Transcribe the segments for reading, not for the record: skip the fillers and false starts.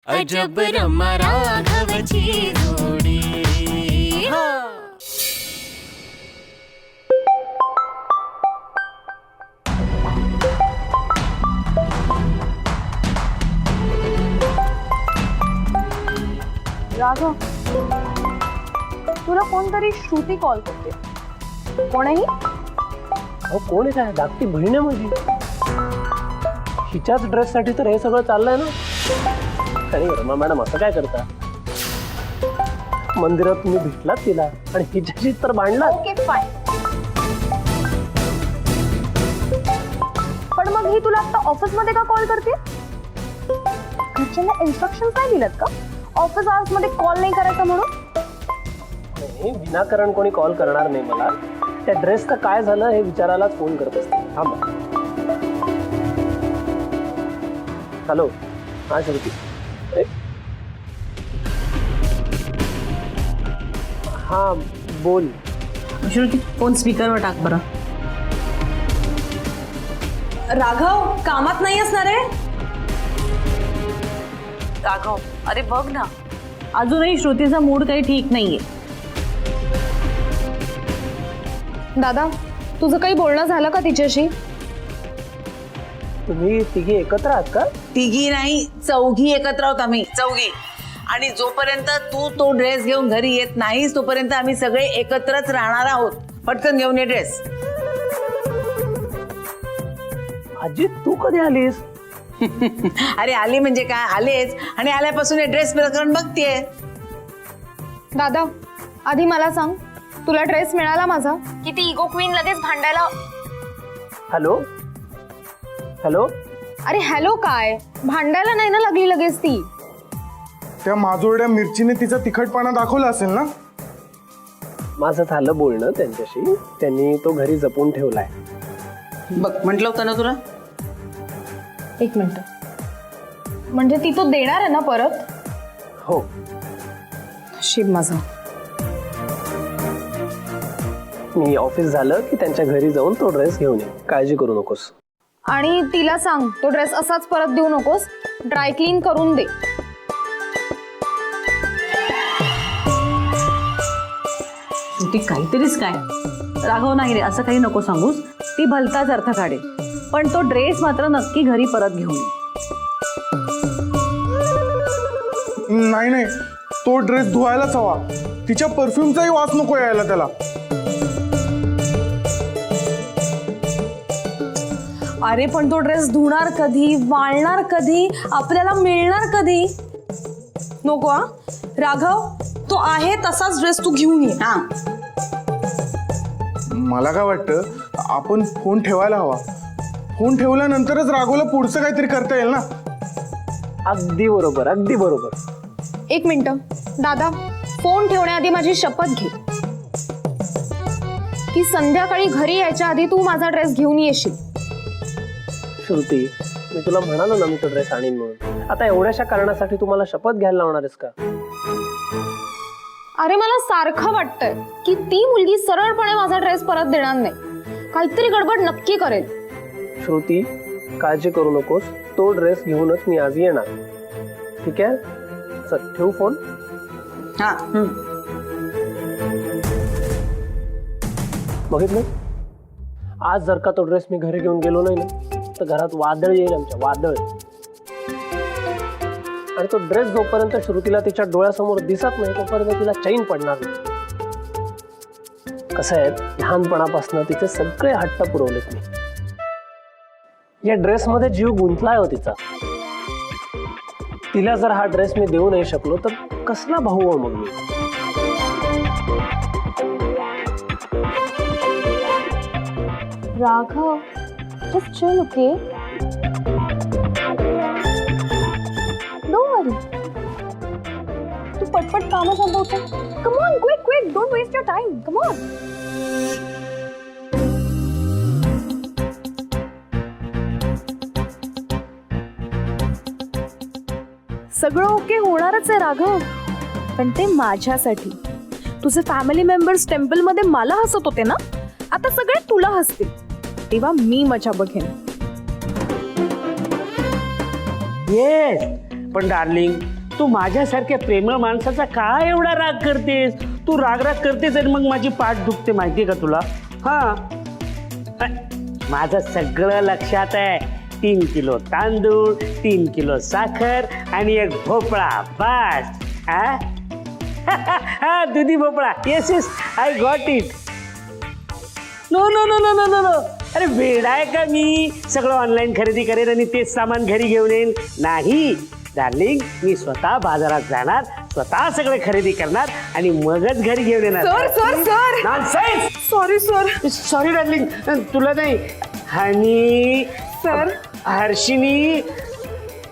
अजब रमा राघवची जोडी. राघव, तुला कोणतरी श्रुती कॉल करते. कोणही? अहो कोण आहे? काय धाकटी बहीण आहे माझी. हिच्याच ड्रेससाठी तर हे सगळं चाललंय ना. अरे रमा मॅडम असं काय करता? मंदिरात तुम्ही भेटलात तिला आणि हिच्याशी तर भांडला. ओके फाईन, पण मग ही तुला आता ऑफिस मध्ये का कॉल करते? घरच्यांना इन्स्ट्रक्शन काय दिलेत का ऑफिस आवर्स मध्ये कॉल नाही करायचा म्हणून? नाही, विनाकारण कोणी कॉल करणार नाही मला. त्या ड्रेसचं काय झालं हे विचारायलाच फोन करत असते. थांबा. हॅलो, हा श्रुती. हा बोल. श्रुती, फोन स्पीकरवर टाक बरं. राघव, कामात नाही असणार आहे? राघव, अरे बघ ना, अजूनही श्रुतीचा मूड काही ठीक नाहीये. दादा, तुझं काही बोलणं झालं का तिच्याशी? तुम्ही तिघी एकत्र आहात का? तिघी नाही, चौघी एकत्र आहोत आम्ही, चौघी. आणि जोपर्यंत तू तो ड्रेस घेऊन घरी येत नाहीस तोपर्यंत आम्ही सगळे एकत्रच राहणार आहोत. पटकन घेऊन ये ड्रेस. आजी तू कधी आलीस? अरे आली म्हणजे काय, आलेच. आणि आल्यापासून हे ड्रेस प्रकरण बघतेय. दादा, आधी मला सांग, तुला ड्रेस मिळाला माझा? किती इगो क्वीन लगेच भांडायला. Hello hello. अरे हॅलो काय, भांडायला नाही ना लागली लगेच ती. त्या माजोरड्या मिरचीने तिचा तिखटपणा दाखवला असेल ना. माझं झालं बोलणं त्यांच्याशी. त्यांनी तो घरी जपून ठेवलाय. बघ, म्हटलं होतं ना तुला. एक मिनिट, म्हणजे ती तो देणार आहे ना परत? हो. शिव माझा. मी ऑफिस झालं की त्यांच्या घरी जाऊन तो ड्रेस घेऊन ये. काळजी करू नकोस. आणि तिला सांग, तो ड्रेस असाच परत देऊ नकोस, ड्राय क्लीन करून दे. ती काहीतरीच काय. राघव, नाही रे, असं काही नको सांगूस. ती भलताच अर्थ काढेल. पण तो ड्रेस मात्र नक्की घरी परत घेऊन ये. नाही नाही, तो ड्रेस धुवायलाच हवा. तिच्या परफ्यूमचाही वास नको यायला त्याला. अरे पण तो ड्रेस धुणार कधी, वाळणार कधी, आपल्याला मिळणार कधी? नको हा राघव, तो आहे तसाच ड्रेस तू घेऊन ये. हा, मला काय वाटतं, आपण फोन ठेवायला हवा. फोन ठेवल्यानंतरच राघवला पुढचं काहीतरी करता येईल ना. अगदी बरोबर, अगदी बरोबर. एक मिनिट दादा, फोन ठेवण्याआधी माझी शपथ घे की संध्याकाळी घरी यायच्या आधी तू माझा ड्रेस घेऊन येशील. श्रुती, मी तुला म्हणालो ना मी तो ड्रेस आणीन म्हणून. आता एवढ्याशा कारणासाठी तुम्हाला शपथ घ्यायला लावणार आहेस का? अरे मला सारखं वाटतंय की ती मुलगी सरळपणे माझा ड्रेस परत देणार नाही. काहीतरी गडबड नक्की करेल. श्रुती, काळजी करू नकोस. तो ड्रेस घेऊनच मी आज येणार. ठीक आहे, चल ठेवू फोन. हा. बघितलं, आज जर का तो ड्रेस मी घरी घेऊन गेलो नाही ना तर घरात वादळ येईल, आमच्या वादळ. आणि तो ड्रेस जोपर्यंत श्रुतीला तिच्या डोळ्यासमोर दिसत नाही तोपर्यंत तिला चैन पडणार नाही. कसं आहे, लहानपणापासून तिचे सगळे हट्ट पुरवलेत मी. या ड्रेसमध्ये जीव गुंतलाय हो तिचा. तिला जर हा ड्रेस मी देऊ नाही शकलो तर कसला भाऊ हो मग मी. Raghav, just chill, okay? Don't worry. तू पटपट कामं संपवतो. Come on, quick, quick. Don't waste your time. Come on. सगळं ओके होणारच आहे राघव, पण ते माझ्यासाठी. तुझे फॅमिली मेंबर्स टेम्पल मध्ये मला हसत होते ना, आता सगळे तुला हसतील. तेव्हा मी मजा बघेन. येस, पण डार्लिंग तू माझ्यासारख्या प्रेमळ माणसाचा काय एवढा राग करतेस? तू राग करतेस आणि मग माझी पाठ दुखते, माहितीये का तुला? हा, माझं सगळं लक्षात आहे. 3 किलो तांदूळ, 3 किलो साखर आणि 1 भोपळा, बस. हा दुधी भोपळा. Yes yes, I got it. No no no no no no no. अरे वेडा आहे का मी? सगळं ऑनलाईन खरेदी करेन आणि तेच सामान घरी घेऊन येईन? नाही डार्लिंग, मी स्वतः बाजारात जाणार, स्वतः सगळं खरेदी करणार आणि मगच घरी घेऊन येणार. Sir sir sir nonsense. Sorry sir. Sorry darling, तुला नाही. आणि सर हर्षिनी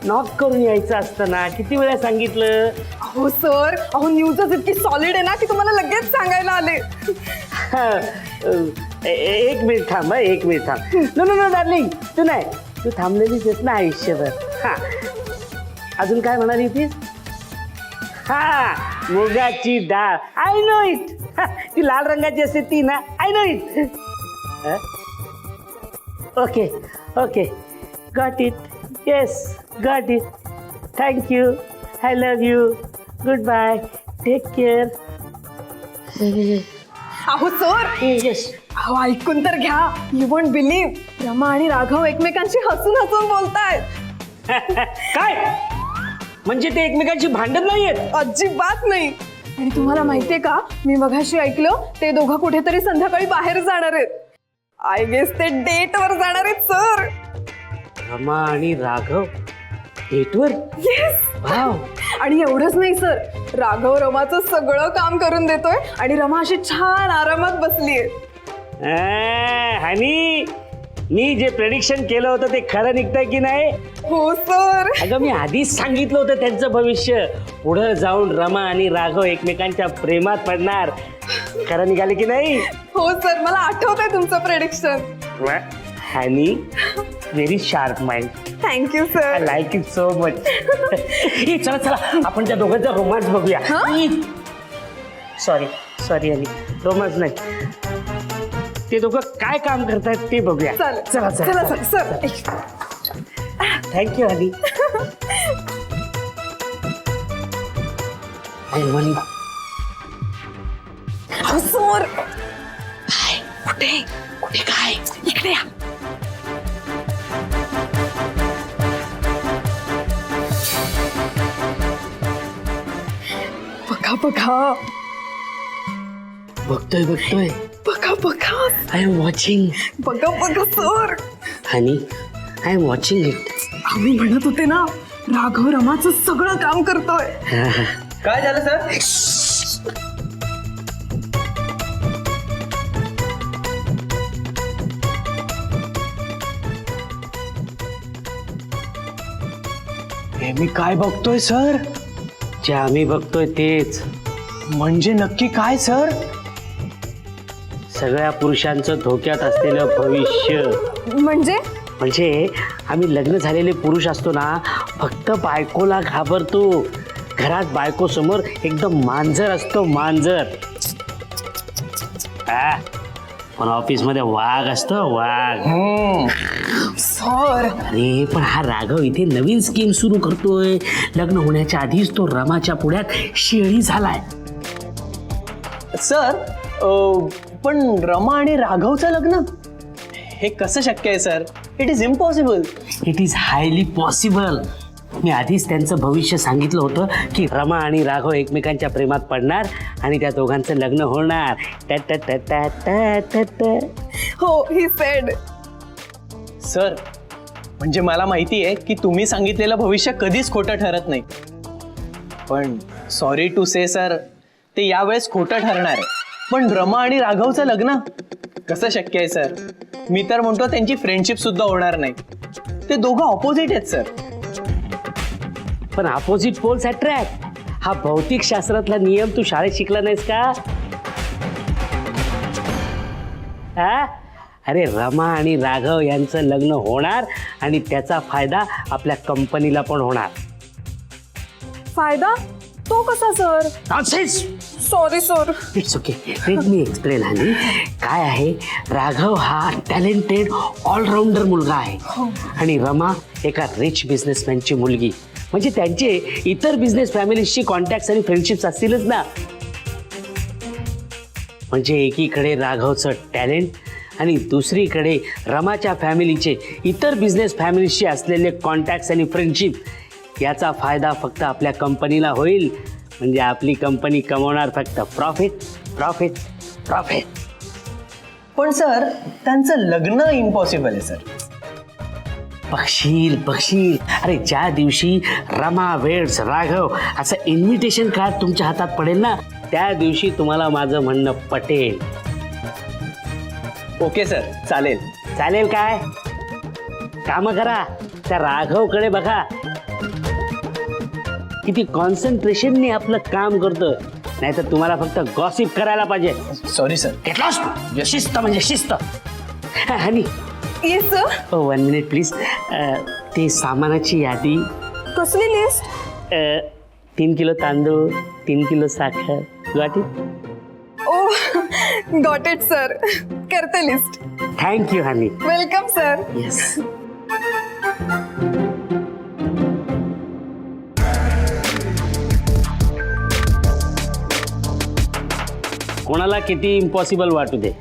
नॉक करून यायचं असतं ना, किती वेळा सांगितलं? अहो सर, अहो न्यूजच इतकी सॉलिड आहे ना की तुम्हाला लगेच सांगायला आले. एक मिनिट थांब, 1 मिनिट थांब. नो नो नो डार्लिंग, तू नाही, तू थांबलेलीच आहेस ना आयुष्यभर. हा, अजून काय म्हणाली होतीस? हा, मुगाची डाळ. I know it. ती लाल रंगाची असते ती ना. I know it. Okay okay, got it. Yes, got it. Thank you. I love you. Goodbye. Take care. अहो सर, येस. अहो ऐकून तर घ्या. यू वोंट बिलीव्ह, रमा आणि राघव एकमेकांशी हसून हसून बोलतायत. काय म्हणजे ते एकमेकांशी भांडत नाहीयेत? अजिबात नाही. आणि तुम्हाला माहितीये का, मी मगाशी ऐकलं ते दोघं कुठेतरी संध्याकाळी बाहेर जाणार आहेत. आय गेस ते डेटवर जाणार आहेत सर. रमा आणि राघव डेटवर? येस. वाव. आणि एवढंच नाही सर, राघव रमाचं सगळं काम करून देतोय आणि रमा अशी छान आरामात बसलीये. हनी, मी जे प्रेडिक्शन केलं होतं ते खरं निघतंय की नाही? हो सर. अगं मी आधीच सांगितलं होतं त्यांचं भविष्य. पुढं जाऊन रमा आणि राघव एकमेकांच्या प्रेमात पडणार. खरं निघाले की नाही? हो सर, मला आठवतंय तुमचं prediction. Honey, very sharp mind. Thank you I sir. Like it so much. चला चला, आपण त्या दोघांचा रोमांस बघूया. सॉरी सॉरी हनी, रोमांस नाही, ते दोघं काय काम करतायत ते बघूया. चला चला चला सर. थँक्यू हनी. सर, कुठे कुठे काय? इकडे या. बघा बघा बघतोय बघतोय. बघा बघा. I am watching. बघा बघा sir. Honey, I am watching it. आम्ही म्हणत होते ना, राघव रमाचं सगळं काम करतोय. काय झालं सर? हे मी काय बघतोय सर? जे आम्ही बघतोय तेच. म्हणजे नक्की काय सर? सगळ्या पुरुषांचं धोक्यात असलेलं भविष्य. म्हणजे आम्ही लग्न झालेले पुरुष असतो ना, फक्त बायकोला घाबरतो. घरात बायको समोर एकदम मांजर असतो, मांजर. पण ऑफिस मध्ये वाघ असतो, वाघ. सर, अरे पण हा राघव इथे नवीन स्कीम सुरू करतोय. लग्न होण्याच्या आधीच तो रमाच्या पुढ्यात शेळी झालाय. सर, पण रमा आणि राघवचं लग्न हे कसं शक्य आहे sir? It is impossible. It is highly possible. मी आधीच त्यांचं भविष्य सांगितलं होतं की रमा आणि राघव एकमेकांच्या प्रेमात पडणार आणि त्या दोघांचं लग्न होणार. हो, ही सेड. सर, म्हणजे मला माहिती आहे की तुम्ही सांगितलेलं भविष्य कधीच खोटं ठरत नाही. पण सॉरी टू से सर, ते यावेळेस खोटं ठरणार आहे. पण रमा आणि राघवचं लग्न कसं शक्य आहे सर? मी तर म्हणतो त्यांची फ्रेंडशिप सुद्धा होणार नाही. ते दोघं ऑपोजिट आहेत सर. पण अपोजिट पोल्स अट्रॅक्ट, हा भौतिक शास्त्रातला नियम तू शाळेत शिकला नाहीस का? अरे रमा आणि राघव यांचं लग्न होणार आणि त्याचा फायदा आपल्या कंपनीला पण होणार. फायदा? तो कसा सर? Nonsense. Sorry sir. It's okay, let me explain. Honey, काय आहे, राघव हा टॅलेंटेड ऑलराऊंडर मुलगा आहे आणि रमा एका रिच बिझनेसमॅनची मुलगी. म्हणजे त्यांचे इतर बिझनेस फॅमिलीजशी कॉन्टॅक्ट आणि फ्रेंडशिप्स असतीलच ना. म्हणजे एकीकडे राघवचं टॅलेंट आणि दुसरीकडे रमाच्या फॅमिलीचे इतर बिझनेस फॅमिलीशी असलेले कॉन्टॅक्ट्स आणि फ्रेंडशिप, याचा फायदा फक्त आपल्या कंपनीला होईल. म्हणजे आपली कंपनी कमवणार फक्त प्रॉफिट प्रॉफिट प्रॉफिट. पण सर त्यांचं लग्न इम्पॉसिबल आहे सर. बघशील अरे, ज्या दिवशी रमा वेड्स राघव असं इन्व्हिटेशन कार्ड तुमच्या हातात पडेल ना, त्या दिवशी तुम्हाला माझं म्हणणं पटेल. ओके सर, चालेल. चालेल काय? काम करा, त्या राघवकडे बघा किती कॉन्सन्ट्रेशनने आपलं काम करतोय. नाहीतर तुम्हाला फक्त गॉसिप करायला पाहिजे. Sorry sir. घेतलास? शिस्त म्हणजे शिस्त. आणि येस सर. 1 minute please. ते सामानाची यादी. कसली लिस्ट? 3 किलो तांदूळ, 3 किलो साखर. Got it? Oh got it sir. करते list. Thank you honey. Welcome sir. Yes. कोणाला किती इम्पॉसिबल वाटू दे,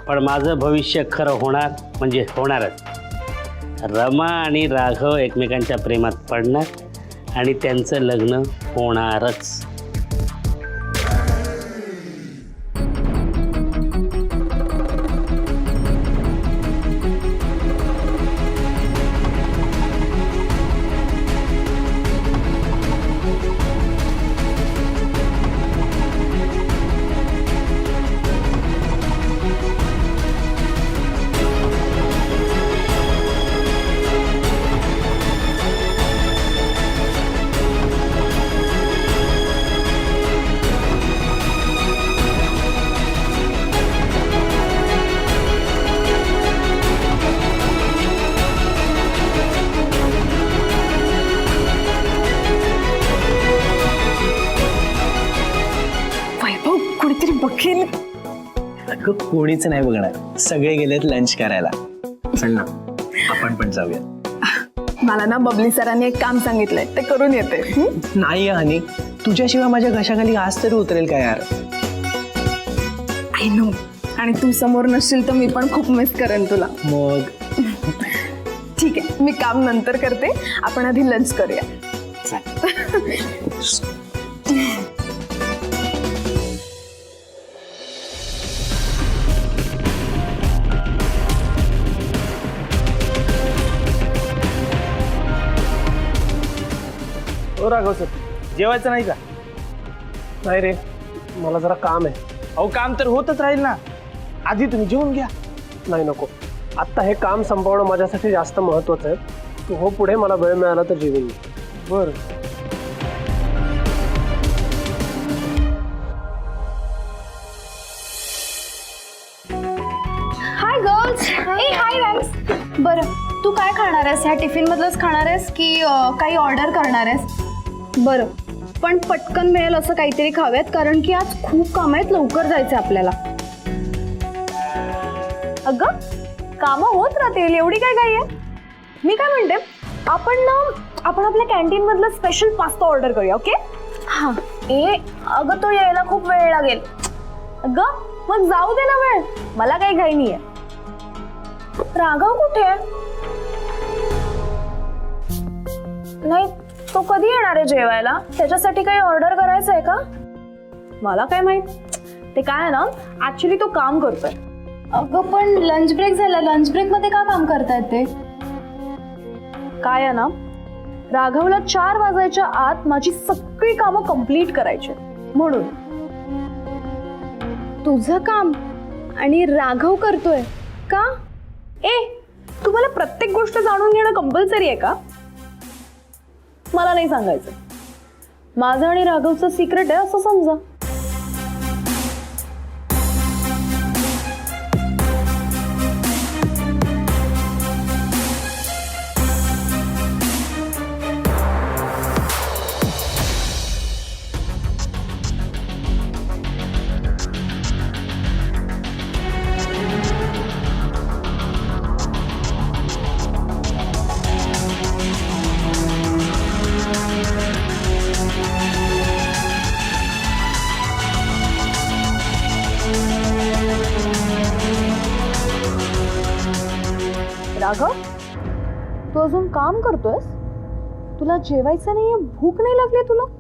पण माझं भविष्य खरं होणार म्हणजे होणारच. रमा आणि राघव एकमेकांच्या प्रेमात पडणार आणि त्यांचं लग्न होणारच. कुणीतरी बघेल. अगं कोणीच नाही बघणार, सगळे गेलेत लंच करायला. चल ना, आपण पण जाऊया. मला ना बबली सरांनी एक काम सांगितलंय, ते करून येते. नाही हनी, तुझ्याशिवाय माझ्या घशाखाली आज तरी उतरेल का यार. I know. आणि तू समोर नसशील तर मी पण खूप मिस करेन तुला. मग ठीक आहे, मी काम नंतर करते, आपण आधी लंच करूया. हो राघव सर, जेवायचं नाही का? नाही रे, मला जरा काम आहे. अहो काम तर होतच राहील ना, आधी तुम्ही जेवून घ्या. नाही नको, आत्ता हे काम संपवणं माझ्यासाठी जास्त महत्वाचं आहे. तू हो पुढे, मला वेळ मिळाला तर जेवून घे. बरं. Hi girls. Hi guys. बरं, तू काय खाणार आहेस? ह्या टिफिन मधलंच खाणार आहेस की काही ऑर्डर करणार आहेस? बरं, पण पटकन मिळेल असं काहीतरी खाऊयात, कारण की आज खूप काम आहेत, लवकर जायचं आपल्याला. अगं कामं होत राहतील, एवढी काय घाई आहे? मी काय म्हणते, आपण आपल्या कॅन्टीन मधलं स्पेशल पास्ता ऑर्डर करूया. ओके? हां. अगं तो यायला खूप वेळ लागेल. अगं मग जाऊ दे ना वेळ, मला काही घाई नाहीये. राघव कुठे आहे? नाही, तो कधी येणार आहे जेवायला? त्याच्यासाठी काही ऑर्डर करायचं आहे का? मला काय माहित. ते काय आहे ना, ऍक्च्युली तो काम करतोय. अगं पण लंच ब्रेक झाला, लंच ब्रेक मध्ये का काम करतायत ते? काय आहे ना, राघवला 4 वाजायच्या आत माझी सगळी कामं कंप्लीट करायची, म्हणून. तुझं काम आणि राघव करतोय का? तुम्हाला प्रत्येक गोष्ट जाणून घेणं कंपल्सरी आहे का? मला नाही सांगायचं. माझं आणि राघवचं सिक्रेट आहे असं समजा. राघव, तू अजून काम करतोयस? तुला जेवायचं नाहीये? भूक नाही लागली तुला?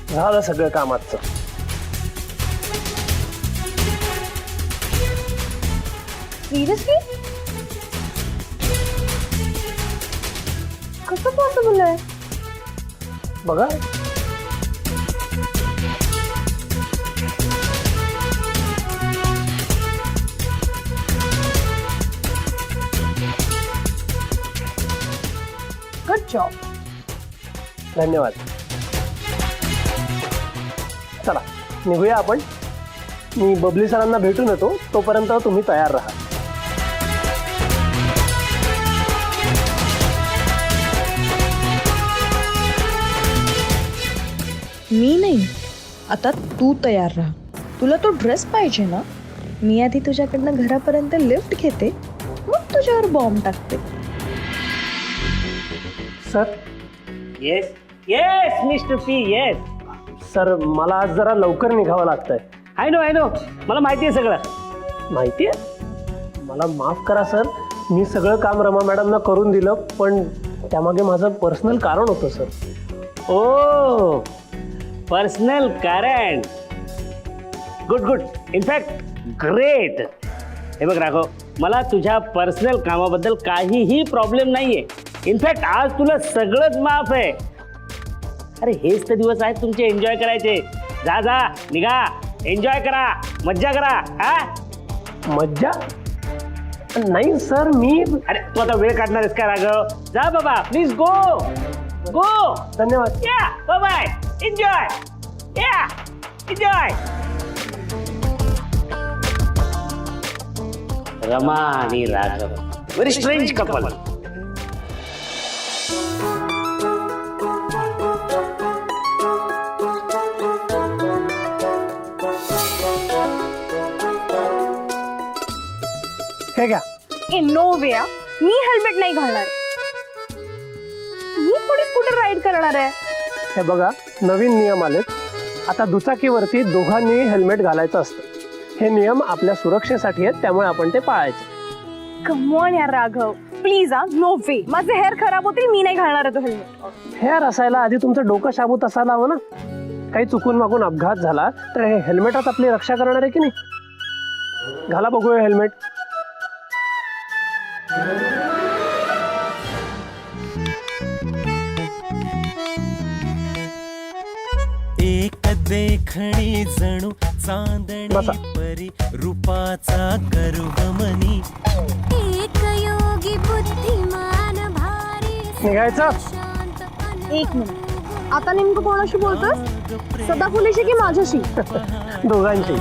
झालं सगळं कामाचं. सिरियसली? कसं पॉसिबल आहे? बघा, गुड जॉब. धन्यवाद. चला निघूया आपण. मी बबली सरांना भेटून येतो, तोपर्यंत तुम्ही तयार राहा. मी नाही, आता तू तयार राहा. तुला तो ड्रेस पाहिजे ना? मी आधी तुझ्याकडनं घरापर्यंत लिफ्ट घेते, मग तुझ्यावर बॉम्ब टाकते. Sir. Yes yes mister P, yes. Sir, मला आज जरा लवकर निघावं लागतंय. आय नो मला माहिती आहे सगळं. माहिती आहे? मला माफ करा सर, मी सगळं काम रमा मॅडमना करून दिलं, पण त्यामागे माझं पर्सनल कारण होतं सर. ओ, पर्सनल कारण. गुड. In fact great. हे बघ राघव, मला तुझ्या पर्सनल कामाबद्दल काहीही प्रॉब्लेम नाहीये. इनफॅक्ट आज तुला सगळंच माफ आहे. अरे हेच तर दिवस आहेत तुमचे एन्जॉय करायचे. जा निघा, एन्जॉय करा, मज्जा करा. हा, मज्जा नाही सर, मी. अरे तू आता वेळ काढणार आहेस का राघव? जा बाबा, प्लीज गो. धन्यवाद. या, बाय, एन्जॉय. या, एन्जॉय. रमा आणि राघव, व्हेरी स्ट्रेंज कपल. हे घ्या. ए नो वे, मी हेल्मेट नाही घालणार. मी थोडी स्कूटर राईड करणार आहे. हे बघा, नवीन नियम आलेत. आता दुचाकीवरती दोघांनी हेल्मेट घालायचं असतं. हे नियम आपल्या सुरक्षेसाठी आहेत, त्यामुळे आपण ते पाळायचे. कम ऑन यार राघव, प्लीज. नो वे, माझे हेअर खराब होतील. मी नाही घालणार आहे तो हेल्मेट. हेअर असायला आधी तुमचं डोकं शाबूत असायला हवं ना. काही चुकून मागून अपघात झाला तर हे हेल्मेटच आपली रक्षा करणार आहे की नाही? घाला बघूया हेल्मेट. एक देखणी जणू चांदणी बसा. परी रूपाचा करुगमनी एक योगी बुद्धिमान भारी निघायचं. एक मिनिट, आता नेमकं कोणाशी बोलतोस? सदाफुलीशी की माझ्याशी? दोघांची.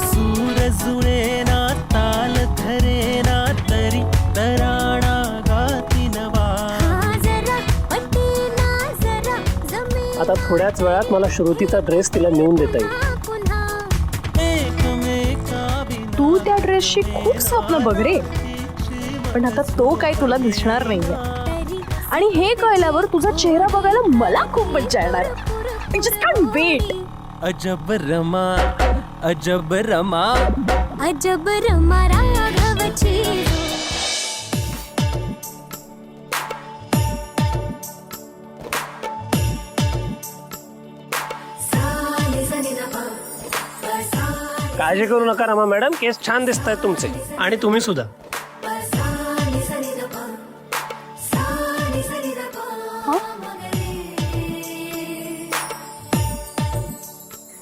सूर जुळे ना ताल धरे ना तरी तराणा गाती नवा. आता थोड्याच वेळात मला श्रुतीचा ड्रेस तिला नेऊन देता येईल. तू त्या ड्रेसची खूप स्वप्न बघ रे, पण आता तो काही तुला दिसणार नाहीये. आणि हे कळल्यावर तुझा चेहरा बघायला मला खूप मज्जा येणार. I just can't wait. अजब रमा अजब रमा अजब रमा राघवची. काळजी करू नका रमा मॅडम, केस छान दिसत आहेत तुमचे. आणि तुम्ही सुद्धा.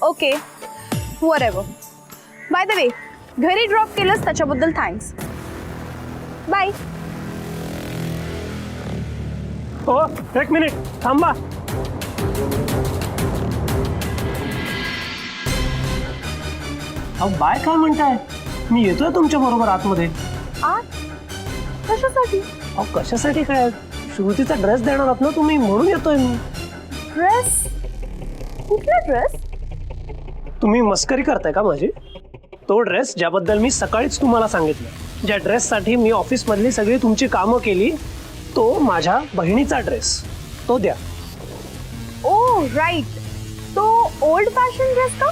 Okay, whatever. By the way, घरी ड्रॉप केलंस त्याच्याबद्दल थँक्स. बाय. हो, एक मिनिट थांबा. अहो बाय काय म्हणताय, मी येतोय तुमच्या बरोबर आतमध्ये. आत कशासाठी? अहो कशासाठी काय, श्रुतीचा ड्रेस देणार आहात ना तुम्ही, म्हणून येतोय मी. ड्रेस? कुठला ड्रेस? तुम्ही मस्करी करताय का माझी? तो ड्रेस ज्याबद्दल मी सकाळीच तुम्हाला सांगितलं, ज्या ड्रेससाठी मी ऑफिसमधली सगळी तुमची कामं केली, तो माझ्या बहिणीचा ड्रेस, तो द्या. ओ राईट, तो ओल्ड फॅशन ड्रेस का?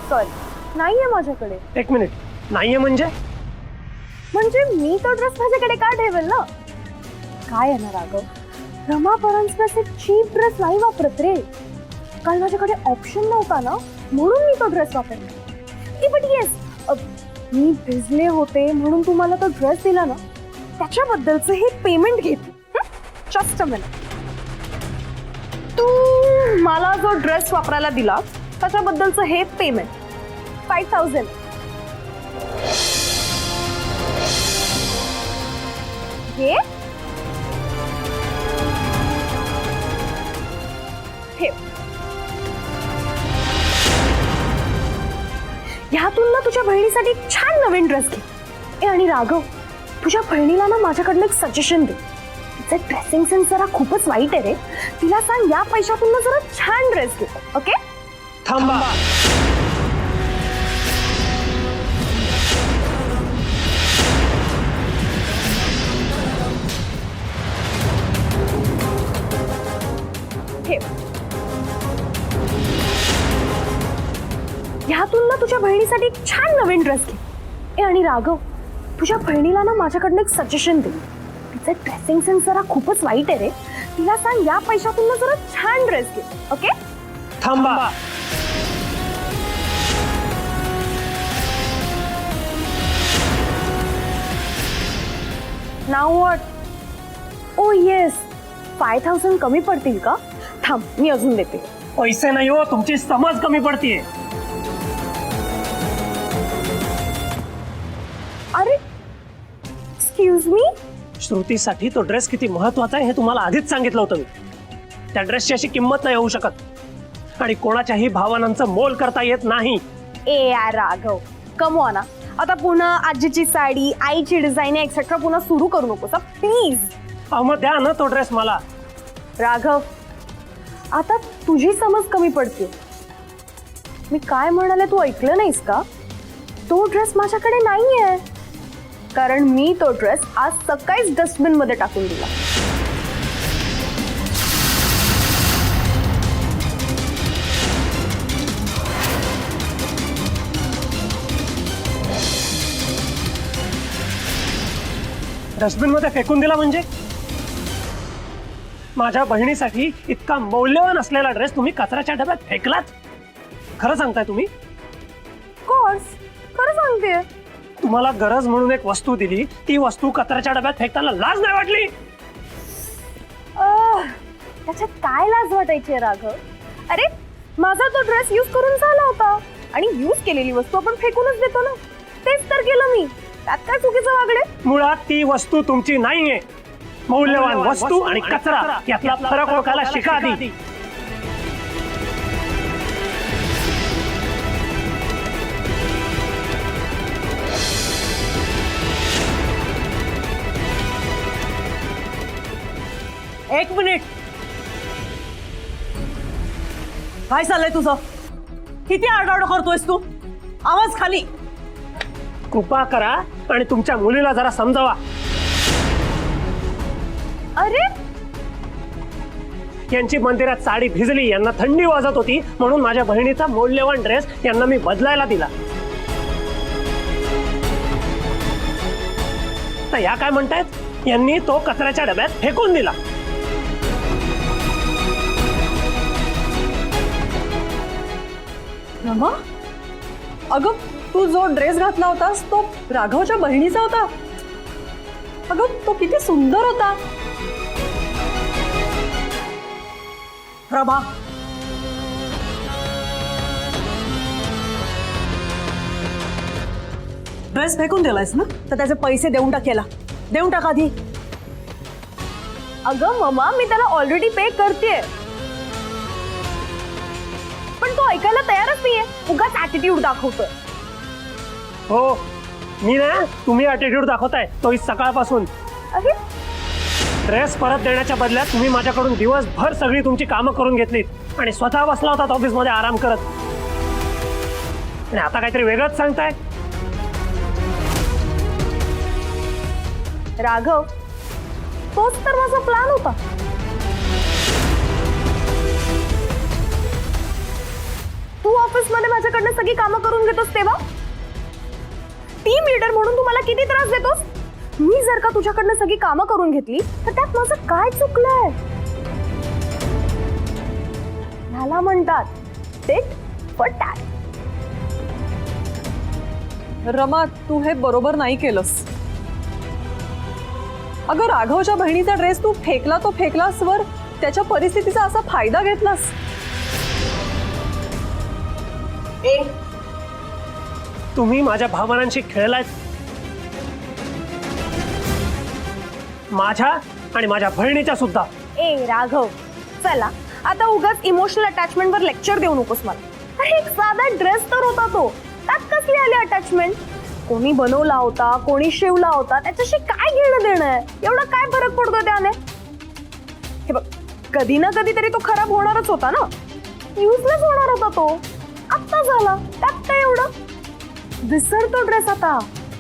सॉरी, नाहीये माझ्याकडे. एक मिनिट, नाहीये म्हणजे? म्हणजे मी तो ड्रेस माझ्याकडे का ठेवेल ना? काय आहे ना राघव, रमा परांजपे चीप ड्रेस नाही वापरत रे. काल माझ्याकडे ऑप्शन नव्हता ना, म्हणून मी तो ड्रेस वापरला. बट येस, मी भिजले होते म्हणून तुम्हाला तो ड्रेस दिला ना, त्याच्याबद्दलचं हे पेमेंट घेते. Just a minute. तू मला जो ड्रेस वापरायला दिला त्याच्याबद्दलचं हे पेमेंट 5,000. हे ह्यातून ना तुझ्या बहिणीसाठी छान नवीन ड्रेस घे. आणि राघव, तुझ्या बहिणीला ना माझ्याकडनं एक सजेशन दे. तिचे ड्रेसिंग सेन्स जरा खूपच वाईट आहे रे. तिला सांग या पैशातून ना जरा छान ड्रेस घे. ओके? थांबा. ह्यातून ना तुझ्या बहिणीसाठी एक छान नवीन ड्रेस घे. आणि राघव, तुझ्या बहिणीला ना माझ्याकडनं एक सजेशन दे. तिचे ड्रेसिंग सेन्स जरा खूपच वाईट आहे रे. तिला सांग या पैशातून ना जरा छान ड्रेस घे. ओके? थांबा. Now what? ओ येस, 5,000 कमी पडतील का? थांब, मी अजून देते. पैसे नाही हो, तुमची समज कमी पडतीये. अरे एक्सक्यूज मी. श्रुतीसाठी तो ड्रेस किती महत्वाचा आहे हे तुम्हाला आधीच सांगितलं होतं मी. त्या ड्रेसची अशी किंमत नाही होऊ शकत, आणि कोणाच्याही भावनांचं मोल करता येत नाही. ए यार राघव, कमवा ना. आता पुन्हा आजीची साडी, आईची डिझाईन एक्सेट्रा पुन्हा सुरू करू नकोस प्लीज. अहो मग द्या ना तो ड्रेस मला. राघव, आता तुझी समज कमी पडते. मी काय म्हणाले तू ऐकलं नाहीस का? तो ड्रेस माझ्याकडे नाहीये, कारण मी तो ड्रेस आज सकाळीच डस्टबिन मध्ये टाकून दिला. डस्टबिन मध्ये फेकून दिला म्हणजे? माझ्या बहिणीसाठी इतका मौल्यवान असलेला ड्रेस तुम्ही कचऱ्याच्या डब्यात फेकलात? खरं सांगताय तुम्ही? कोर्स खरं सांगते. तुम्हाला गरज म्हणून एक वस्तू दिली, ती वस्तू कचऱ्याच्या डब्यात फेकताना लाज नाही वाटली? त्याच्यात काय लाज वाटायची राघव? अरे माझा तो ड्रेस यूज करून झाला होता, आणि यूज केलेली वस्तू आपण फेकूनच देतो ना. तेच तर केलं मी. त्यात काय चुकीचं वागले? मुळात ती वस्तू तुमची नाहीये. मौल्यवान वस्तू आणि कचरा यातला फरक ओळखायला शिका आधी. एक मिनिट, काय चाललंय तुझं? किती आरडाओरडा करतोयस तू? आवाज खाली. कृपा करा आणि तुमच्या मुलीला जरा समजावा. अरे यांची मंदिरात साडी भिजली, यांना थंडी वाजत होती, म्हणून माझ्या बहिणीचा मौल्यवान ड्रेस यांना मी बदलायला दिला. तर या काय म्हणतायत? यांनी तो कचऱ्याच्या डब्यात फेकून दिला. रमा, अगं तू जो ड्रेस घातला होतास तो राघवच्या बहिणीचा होता. अगं तो किती सुंदर होता. रमा, ड्रेस फेकून दिलायस ना, तर त्याचे पैसे देऊन टाकेला. देऊन टाक आधी. अगं ममा, मी त्याला ऑलरेडी पे करते. पण तो ऐकायला तयारच नाहीये. उगाच ऍटिट्यूड दाखवतोय. हो मी ना, तुम्ही अटिट्यूड दाखवताय तोही सकाळपासून. अरे ड्रेस परत देण्याच्या बदल्यात तुम्ही माझ्याकडून दिवसभर सगळी तुमची कामं करून घेतलीत आणि स्वतः बसला होतात ऑफिसमध्ये आराम करत. आणि आता काहीतरी वेगळंच सांगताय. राघव, तोच तर माझा प्लॅन होता. तू ऑफिसमध्ये माझ्याकडनं सगळी कामं करून घेतोस तेव्हा टीम लीडर म्हणून तू मला किती त्रास देतोस. मी जर का तुझ्याकडनं सगळी कामं करून घेतली तर त्यात माझं काय चुकलंय. ह्याला म्हणतात टिट फॉर टॅट. रमा, तू हे बरोबर नाही केलंस. अगं, राघवच्या बहिणीचा ड्रेस तू फेकला तो फेकलास वर त्याच्या परिस्थितीचा असा फायदा घेतलास. तुम्ही माझ्या भावनांशी खेळलाय. माझ्या आणि माझ्या बहिणीच्या सुद्धा. ए राघव, चला आता उगाच इमोशनल अटॅचमेंट वर लेक्चर देऊ नकोस मला. अरे एक साधा ड्रेस तर होता तो, त्यात कसली आली अटॅचमेंट. कोणी बनवला होता, कोणी शिवला होता, त्याच्याशी काय घेणं देणं आहे. एवढा काय फरक पडतो त्याने. हे बघ, कधी ना कधी तरी तो खराब होणारच होता ना. युजलेस होणार होता तो. आत्ता झाला, त्यात काय एवढं. विसर तो ड्रेस आता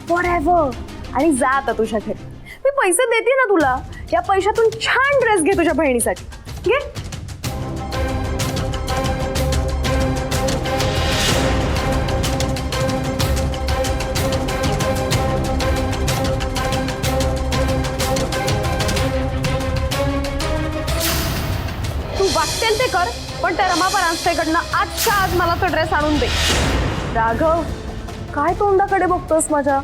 फॉर एव्हर आणि जा आता तुझ्या घरी. मी पैसे देते ना तुला. या पैशातून छान ड्रेस घे तुझ्या बहिणीसाठी. घे. तू वाटेल ते कर, पण त्या रमा परांजपेकडनं आजच्या आज मला तो ड्रेस आणून दे. राघव, काय तोंडाकडे बघतोस माझ्या.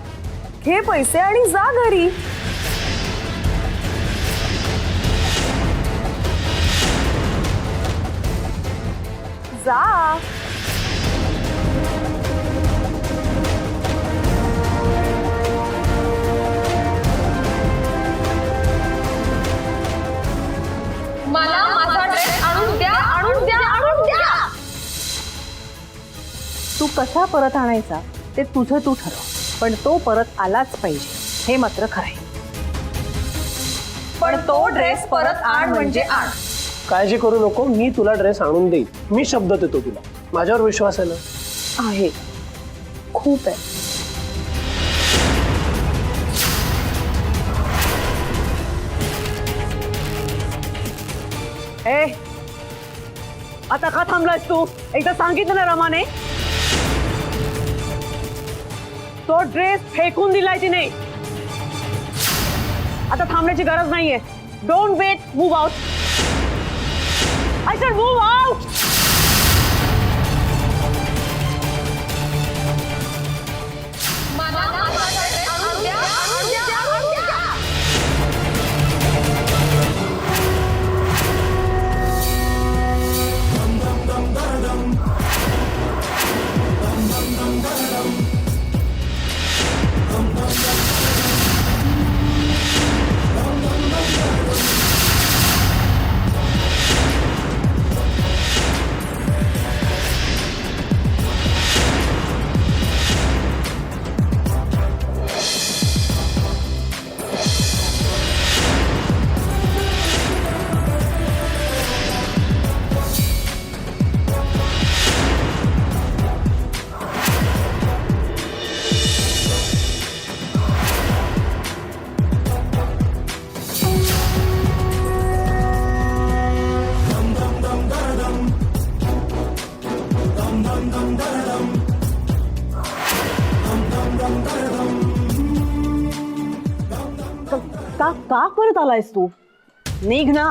घे पैसे आणि जा घरी. जा. मला माझा ड्रेस आणून द्या, आणून द्या, आणून द्या. तू कसा परत आणायचा ते तुझं तू ठरव, पण तो परत आलाच पाहिजे हे मात्र खरं आहे. पण तो ड्रेस परत आण म्हणजे आण. काळजी करू नको, मी तुला ड्रेस आणून देईन. मी शब्द देतो तुला. माझ्यावर विश्वास आहे ना? आहे, खूप आहे. ए, आता का थांबलास तू. एकदा सांगितलं ना रमाने. तो ड्रेस फेकून दिलाय तिने. आता थांबण्याची गरज नाहीये. Don't wait, move out. I said move out. मला माझा ड्रेस आणून द्या, आणून द्या, आणून द्या. का परत आलायस तू. निघ ना.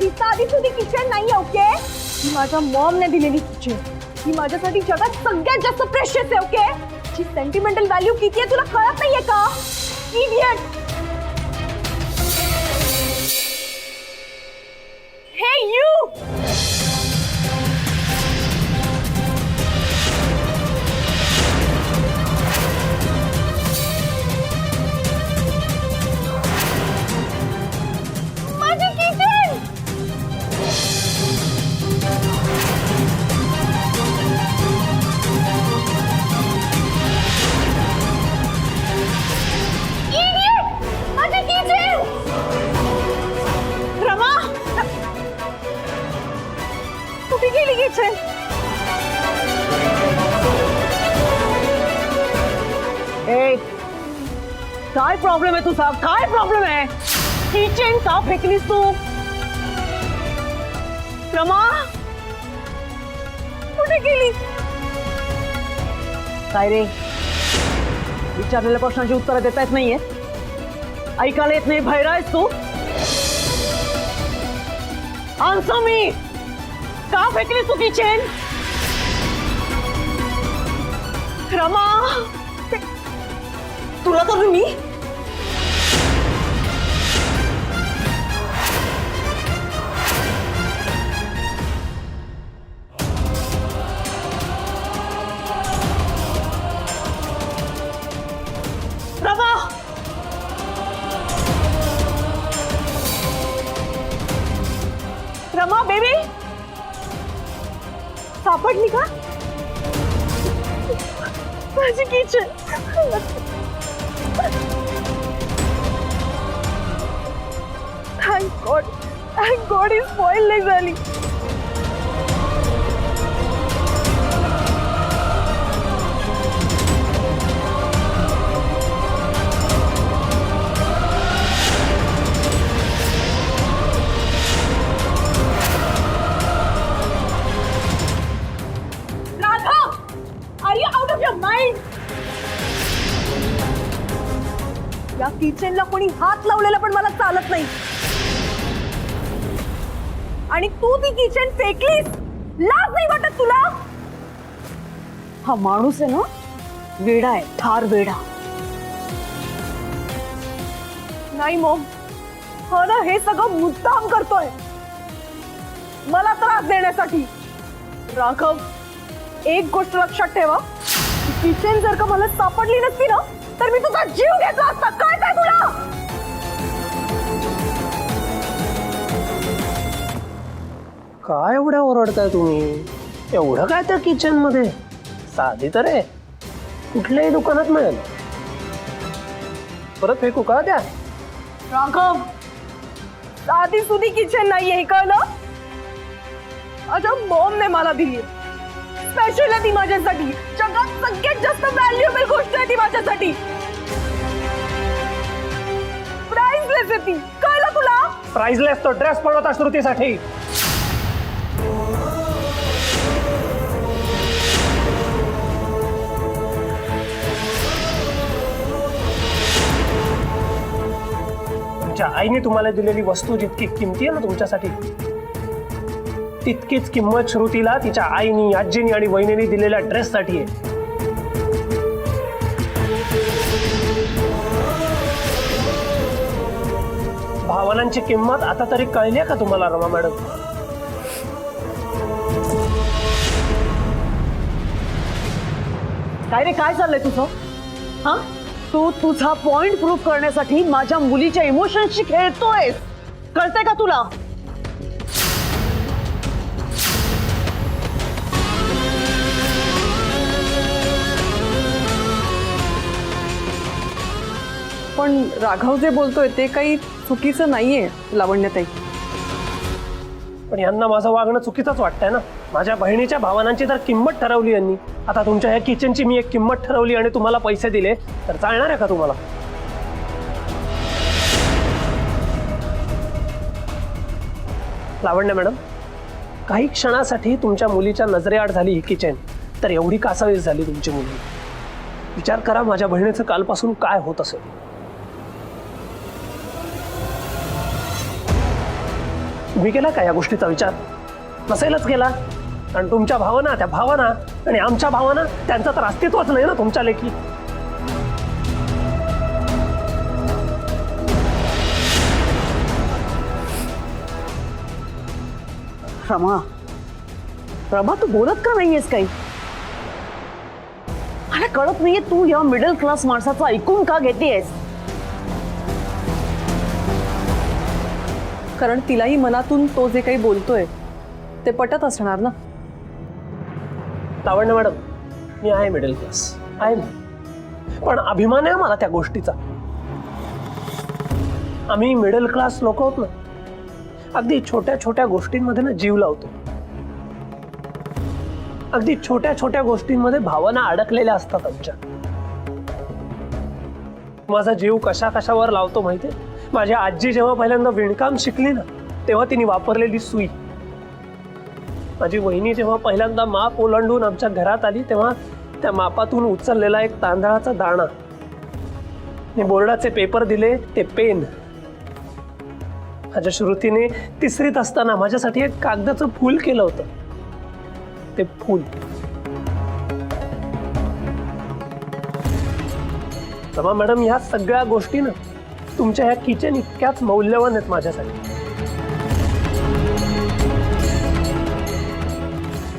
ही साधी सुधी किचन नाही ओके. ही माझ्या मॉमने दिलेली किचन. ही माझ्यासाठी जगात सगळ्यात जास्त प्रेशियस आहे ओके. जी सेंटिमेंटल व्हॅल्यू किती आहे तुला कळत नाहीये का. इडियट. हे यू. कुठे गेली किचन? काय प्रॉब्लेम आहे तुझा? काय प्रॉब्लेम आहे? किचन का फेकलीस तू? रमा कुठे गेली? काय रे, विचारलेल्या प्रश्नांची उत्तरं देता येत नाहीये? ऐकायला येत नाही? बाहेर आहेस तू? आन्सर मी, का फेकलीस तू किचन? रमा, तुला तर मी रमा, रमा बेबी सापडली का माझी किचन? Thank God ही स्पॉइल नाही झाली. Raghav, are you out of your mind? या किचनला कोणी हात लावलेला पण मला चालत नाही. आणि तू ती किचन फेकलीस, लाज नाही वाटत तुला? हा माणूस आहे ना, वेडा आहे, फार वेडा. नाही मॉम, हा ना हे सगळं मुद्दाम करतोय मला त्रास देण्यासाठी. राघव, एक गोष्ट लक्षात ठेवा, किचन जर का मला सापडली नसती ना तर मी तुझा जीव घेतला असता. कळतंय तुला? काय एवढ्या ओरडताय तुम्ही? एवढं काय त्या किचन मध्ये? साधी तर आहे, कुठल्याही दुकानात मिळेल. परत फेकू का त्या? राघव, साधी सुधी किचन नाहीये, हे कळलं? माझ्या मॉमने मला दिली, स्पेशल आहे ती माझ्यासाठी. जगात सगळ्यात जास्त व्हॅल्युएबल गोष्ट आहे ती माझ्यासाठी. प्राइसलेस आहे ती, कळलं तुला? प्राइसलेस तो ड्रेस पण होता श्रुतीसाठी. तुमच्या आईने तुम्हाला दिलेली वस्तू जितकी किमती आहे ना तुमच्यासाठी, तितकीच किंमत श्रुतीला तिच्या आईनी, आजीनी आणि वहिनीने दिलेल्या ड्रेससाठी आहे. भावनांची किंमत आता तरी कळली का तुम्हाला रमा मॅडम? काय रे, काय चाललंय तुझं? हा, तू तुझा पॉइंट प्रूव्ह करण्यासाठी माझ्या मुलीच्या इमोशन्सशी खेळतोयस, कळतंय का तुला? पण राघव जे बोलतोय ते काही चुकीचं नाहीये लावण्यताई. पण यांना माझं वागणं चुकीचंच वाटतंय ना. माझ्या बहिणीच्या भावनांची तर किंमत ठरवली यांनी. आता तुमच्या ह्या किचनची मी एक किंमत ठरवली आणि तुम्हाला पैसे दिले तर चालणार आहे का तुम्हाला? लावण्य मॅडम, काही क्षणासाठी तुमच्या मुलीच्या नजरेआड झाली ही किचन, तर एवढी कासावीस झाली तुमची मुलगी. विचार करा माझ्या बहिणीचं कालपासून काय होत असेल. तुम्ही केला का या गोष्टीचा विचार? नसेलच केला. कारण तुमच्या भावना त्या भावना आणि आमच्या भावना त्यांचं तर अस्तित्वच नाही ना तुमच्या लेखी. रमा, रमा तू बोलत का नाहीयेस काही? मला कळत नाहीये तू या मिडल क्लास माणसाचं ऐकून का घेतेयस? कारण तिलाही मनातून तो जे काही बोलतोय ते पटत असणार ना. लावण्य मॅडम, मी आहे मिडल क्लास, आहे, पण अभिमान आहे मला त्या गोष्टीचा. आम्ही मिडल क्लास लोक आहोत ना, अगदी छोट्या छोट्या गोष्टींमध्ये ना जीव लावतो. अगदी छोट्या छोट्या गोष्टींमध्ये भावना अडकलेल्या असतात आमच्या. माझा जीव कशा कशावर लावतो माहितीये. माझी आजी जेव्हा पहिल्यांदा विणकाम शिकली ना, तेव्हा तिने वापरलेली सुई. माझी वहिनी जेव्हा पहिल्यांदा माप ओलांडून आमच्या घरात आली, तेव्हा त्या मापातून उचललेला एक तांदळाचा दाणा. मी बोर्डाचे पेपर दिले, ते पेन. माझ्या श्रुतीने तिसरीत असताना माझ्यासाठी एक कागदाचं फूल केलं होतं, ते फूल. रमा मॅडम, ह्या सगळ्या गोष्टी ना तुमच्या ह्या किचन इतक्याच मौल्यवान आहेत माझ्यासाठी.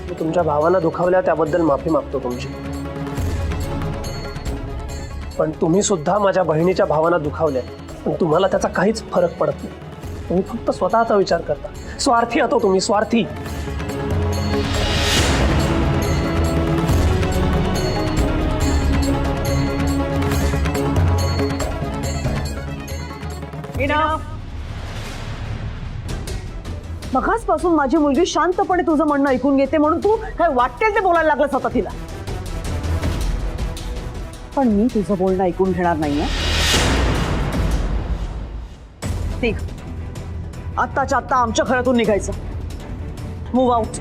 मी तुमच्या भावांना दुखावल्या त्याबद्दल माफी मागतो तुमची. पण तुम्ही सुद्धा माझ्या बहिणीच्या भावांना दुखावल्या, पण तुम्हाला त्याचा काहीच फरक पडत नाही. तुम्ही फक्त स्वतःचा विचार करता. स्वार्थी आहात तुम्ही, स्वार्थी. मगाचपासून माझी मुलगी शांतपणे तुझं म्हणणं ऐकून घेते म्हणून तू काय वाटेल ते बोलायला लागलंस आता तिला. पण मी तुझं बोलणं ऐकून घेणार नाहीये. ठीक, आत्ताच्या आत्ता आमच्या घरातून निघायचं. Move out.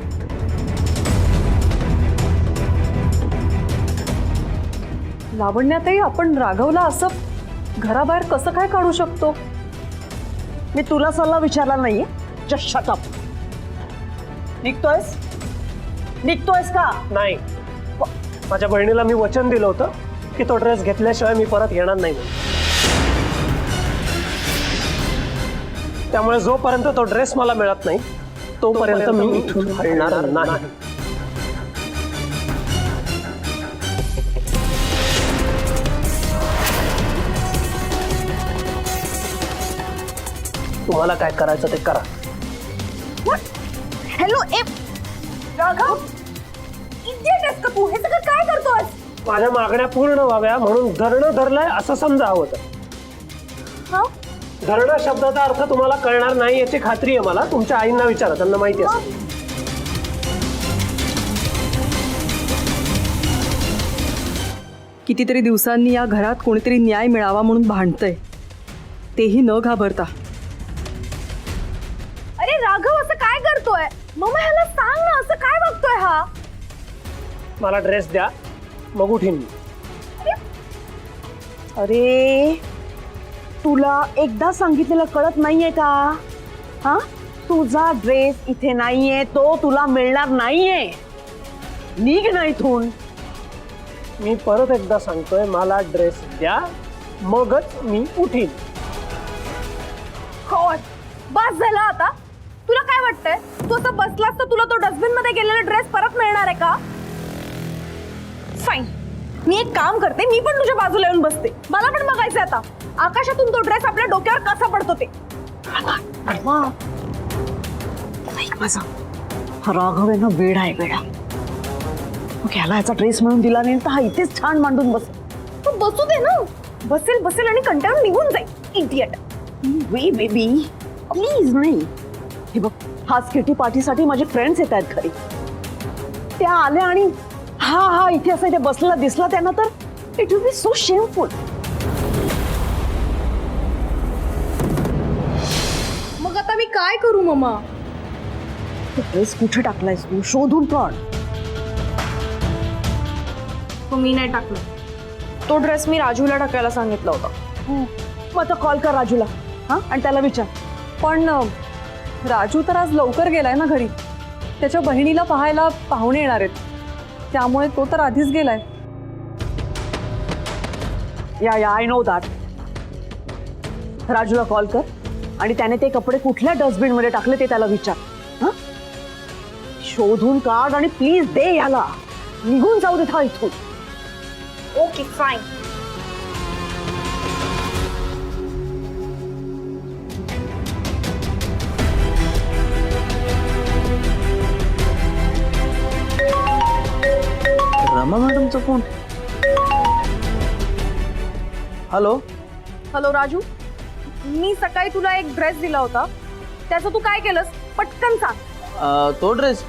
लावण्यातही आपण राघवला असं घराबाहेर कसं काय काढू शकतो? मी तुला सल्ला विचारला नाहीये. Just shut up. निघतोयस? निघतोयस का? नाही, माझ्या बहिणीला मी वचन दिलं होतं की तो ड्रेस घेतल्याशिवाय मी परत येणार नाही. त्यामुळे जोपर्यंत तो ड्रेस मला मिळत नाही तोपर्यंत मी इथून हलणार नाही. तुम्हाला काय करायचं ते करा. हॅलो ए राघव, इडियट आहेस का तू? हे सगळं काय करतोस? माझ्या मागण्या पूर्ण व्हाव्या म्हणून धरणं धरलंय असं समजावं होतं. धरणं शब्दाचा अर्थ तुम्हाला कळणार नाही याची खात्री आहे मला. तुमच्या आईंना विचारा, त्यांना माहिती असेल. कितीतरी दिवसांनी या घरात कोणीतरी न्याय मिळावा म्हणून भांडतंय, तेही न घाबरता. अरे राघव, असं काय करतोय? मम्मा ह्याला सांग ना, असं काय बघतोय हा? मला ड्रेस द्या, मग उठीन मी. अरे तुला एकदा सांगितलेलं कळत नाहीये का? हा, तुझा ड्रेस इथे नाहीये, तो तुला मिळणार नाहीये. निघ ना इथून. मी परत एकदा सांगतोय, मला ड्रेस द्या, मगच मी उठीन. बस झाला आता. तुला काय वाटतंय, तू असं बसलास तर तुला तो डस्टबिन मध्ये गेलेला ड्रेस परत मिळणार आहे का? फाईन, मी एक काम करते, मी पण तुझ्या बाजूला येऊन बसते. मला पण बघायचंय आता आकाशातून तो ड्रेस आपल्या डोक्यावर कसा पडतो ते. ऐक माझा, हा राघव आहे ना वेडा आहे, वेडा. मग ह्याला ह्याचा ड्रेस म्हणून दिला नाही तर हा इथेच छान मांडून बस. तू बसू दे ना. बसेल बसेल आणि कंटाळून निघून जाईल. इडियट. Way baby please. नाही, हे बघ, हाच किटी पार्टीसाठी माझे फ्रेंड्स येत आहेत घरी. त्या आल्या आणि हा हा इथे असं इथे बसलेला दिसला त्यांना तर it will be so shameful. मग आता मी काय करू मम्मा? ड्रेस कुठे टाकलायस तू? शोधून काढ. तो मी नाही टाकला. तो ड्रेस मी राजूला टाकायला सांगितला होता. मग आता कॉल कर राजूला, हा, आणि त्याला विचार. पण राजू तर आज लवकर गेलाय ना घरी. त्याच्या बहिणीला पाहायला पाहुणे येणार आहेत, त्यामुळे तो तर आधीच गेलाय. या आय नो दॅट. राजूला कॉल कर आणि त्याने ते कपडे कुठल्या डस्टबिन मध्ये टाकले ते त्याला विचार. हा, शोधून काढ आणि प्लीज दे याला. निघून जाऊ दे हा इथून. Okay fine. रमा मॅडमचा फोन. हॅलो. हॅलो राजू, मी सकाळी तुला एक ड्रेस दिला होता, त्याचं तू काय केलंस? पटकन सांग. तो ड्रेस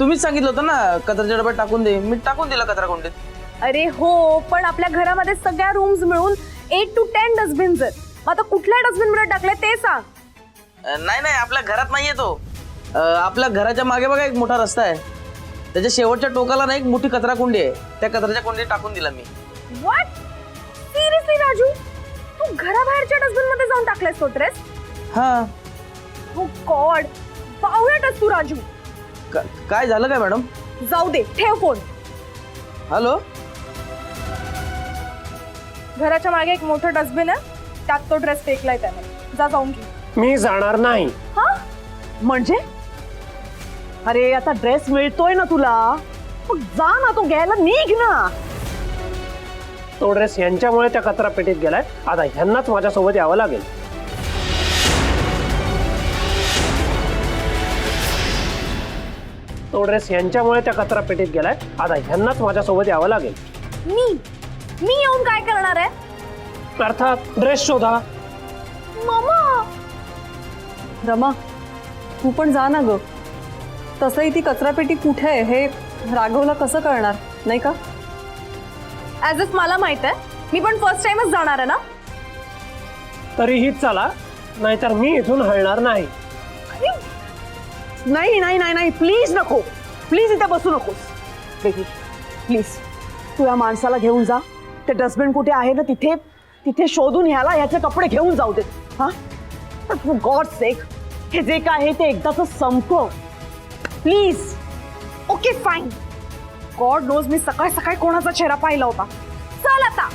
तुम्हीच सांगितलं होतं ना कचऱ्याच्या डब्यात टाकून दे, मी टाकून दिला कचरा कोंडीत. अरे हो, पण आपल्या घरामध्ये सगळ्या रूम्स मिळून 8 to 10 डस्टबिन्स आहेत. मग आता कुठल्या डस्टबिन मध्ये टाकले ते सांग. नाही नाही, आपल्या घरात नाहीये तो. आपल्या घराच्या मागे बघा एक मोठा रस्ता आहे, त्याच्या शेवटच्या टोकाला ना एक मोठी कचरा कुंडी आहे, त्या कचऱ्याच्या कुंडीत टाकून दिला मी. व्हॉट? सिरियसली राजू, तू घराबाहेरच्या डस्टबिन मध्ये जाऊन टाकलेस तो ड्रेस? हा. हो गॉड, बावळटच तू राजू. काय झालं काय मॅडम? जाऊ दे, ठेव फोन. हॅलो. घराच्या मागे एक मोठं डस्टबिन आहे, त्यात तो ड्रेस फेकलाय त्याने. जा जाऊन घे. मी जाणार नाही. हा? म्हणजे अरे आता ड्रेस मिळतोय ना तुला, मग जा ना, तो घ्यायला निघ ना. तो ड्रेस यांच्यामुळे त्या कचरा पेटीत गेलाय, आता ह्यांनाच माझ्यासोबत यावं लागेल. तो ड्रेस यांच्यामुळे त्या कचरा पेटीत गेलाय, आता ह्यांनाच माझ्यासोबत यावं लागेल. मी येऊन काय करणार आहे? अर्थात ड्रेस शोधा. मामा, रमा, तू पण जा ना ग. तसंही ती कचरापेटी कुठे आहे हे राघवला कसं कळणार, नाही का? ऍज इफ मला माहित आहे, मी पण फर्स्ट टाइमच जाणार आहे ना. तरीही चला, नाहीतर मी इथून हलणार नाही. नाही नाही नाही नाही, प्लीज नको, प्लीज इथे बसू नकोस. बेबी प्लीज, तू या माणसाला घेऊन जा. ते डस्टबिन कुठे आहे ना तिथे तिथे शोधून ह्याला ह्याचे कपडे घेऊन जाऊ देत. हा, पण फॉर गॉड सेक, हे जे काय आहे ते एकदाच संपव please. Okay fine. God knows मी सकाळी सकाळी कोणाचा चेहरा पाहिला होता. चल आता.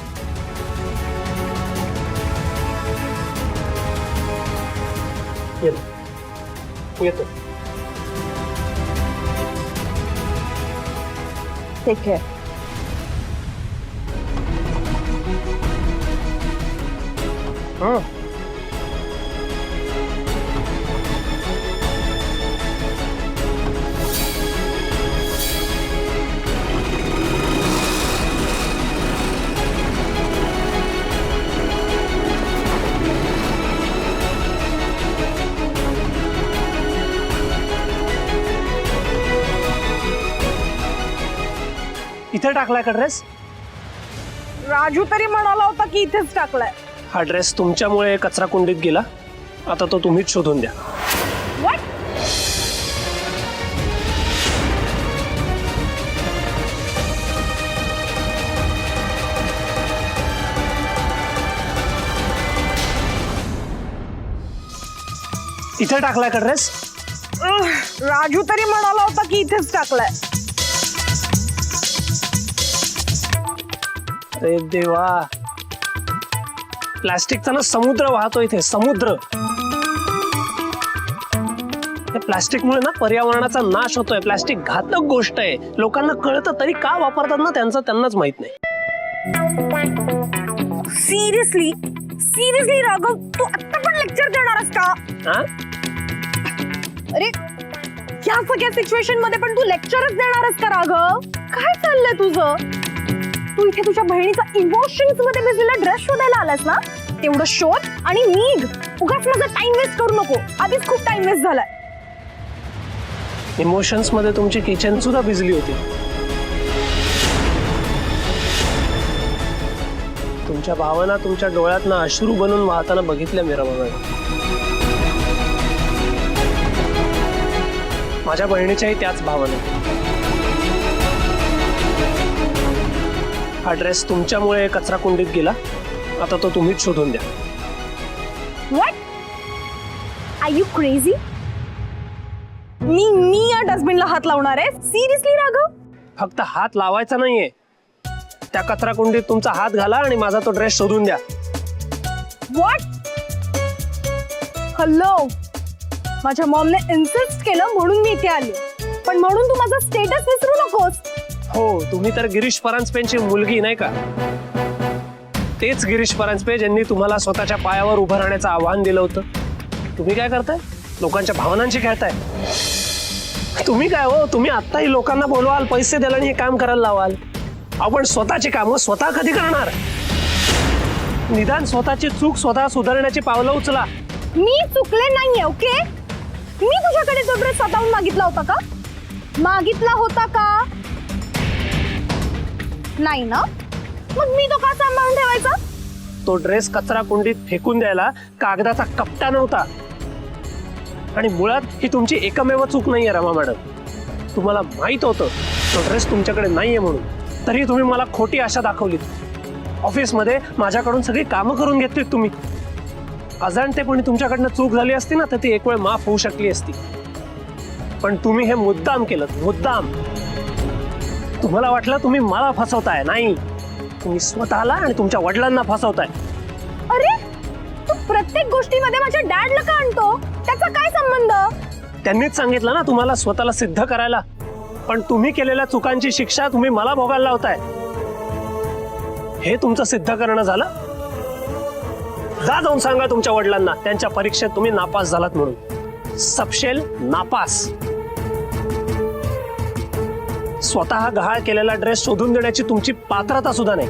येतो. Take care. इथे टाकलाय का ड्रेस? राजू तरी म्हणाला होता की इथेच टाकलाय. हा ड्रेस तुमच्यामुळे कचरा कुंडीत गेला, आता तो तुम्हीच शोधून द्या. व्हॉट? इथे टाकलाय का ड्रेस? राजू तरी म्हणाला होता की इथेच टाकलाय. अरे देवा, प्लास्टिकचा ना समुद्र वाहतो इथे, समुद्र. प्लास्टिकमुळे ना पर्यावरणाचा नाश होतोय. प्लास्टिक घातक गोष्ट आहे, लोकांना कळतं तरी का वापरतात ना त्यांचं त्यांनाच माहित नाही. सिरियसली सिरियसली राघव, तू आता पण लेक्चर देणारस का? हा? अरे या सगळ्या सिच्युएशन मध्ये पण तू लेक्चरच देणारस का राघव? काय चाललंय तुझं? तू इथे तुझ्या बहिणीचा इमोशन्स मध्ये मिसलेला ड्रेस शोधायला आलास ना? तेवढं शोध आणि निघ. उगाच माझा टाइम वेस्ट करू नको, आधीच खूप टाइम वेस्ट झालाय. इमोशन्स मध्ये तुमची किचन सुद्धा भिजली होती. तुमच्या भावना तुमच्या डोळ्यात ना अश्रू बनून वाहताना बघितल्या मी रमा. माझ्या बहिणीच्याही त्याच भावना. हा ड्रेस तुमच्यामुळे कचरा कुंडीत गेला, आता तो तुम्हीच शोधून द्या. व्हॉट? Are you crazy? मी या डस्टबिनला हात लावणार आहे? सिरियसली राघव? फक्त हात लावायचा नाहीये, त्या कचरा कुंडीत तुमचा हात घाला आणि माझा तो ड्रेस शोधून द्या. व्हॉट? हॅलो, माझ्या मॉमने इन्सिस्ट केलं म्हणून मी इथे आली, पण म्हणून तू माझा स्टेटस विसरू नकोस. हो, तुम्ही तर गिरीश परांजपेंची मुलगी नाही का? तेच गिरीश परांजपे ज्यांनी तुम्हाला स्वतःच्या पायावर उभं राहण्याचं आव्हान दिलं होतं. तुम्ही काय करताय? लोकांच्या भावनांशी खेळताय. तुम्ही काय हो, तुम्ही आत्ताही लोकांना बोलवाल, पैसे द्याल आणि हे काम करायला लावाल. आपण स्वतःची कामं स्वतः कधी करणार? निदान स्वतःची चूक स्वतः सुधारण्याची पावलं उचला. मी चुकले नाहीये, ओके? मी तुझ्याकडे तो ड्रेस स्वतःहून मागितला होता का? मागितला होता का? नाही ना, मग मी तो का सांभाळून ठेवायचा? तो ड्रेस कचरा कुंडीत फेकून द्यायला कागदाचा कपटा नव्हता. आणि मुळात ही तुमची एकमेव चूक नाहीये रमा मॅडम. तुम्हाला माहित होतं तो ड्रेस तुमच्याकडे नाहीये म्हणून, तरी तुम्ही मला खोटी आशा दाखवली. ऑफिसमध्ये माझ्याकडून सगळी कामं करून घेतलीत तुम्ही. अजाणतेपणी तुमच्याकडनं चूक झाली असती ना तर ती एक वेळ माफ होऊ शकली असती. पण तुम्ही हे मुद्दाम केलं, मुद्दाम. तुम्हाला वाटलं तुम्ही मला फसवताय. नाही, तुम्ही स्वतःला आणि तुमच्या वडिलांना फसवताय. अरे तू प्रत्येक गोष्टीमध्ये माझ्या डॅडला का आणतो? त्याचा काय संबंध? त्यांनीच सांगितलं ना तुम्हाला स्वतःला सिद्ध करायला. पण तुम्ही केलेल्या चुकांची शिक्षा तुम्ही मला भोगायला लावताय. हे तुमचं सिद्ध करणं झालं. जा जाऊन सांगा तुमच्या वडिलांना त्यांच्या परीक्षेत तुम्ही नापास झालात म्हणून. सपशेल नापास. स्वतः गहाळ केलेला ड्रेस शोधून देण्याची तुमची पात्रता सुद्धा नाही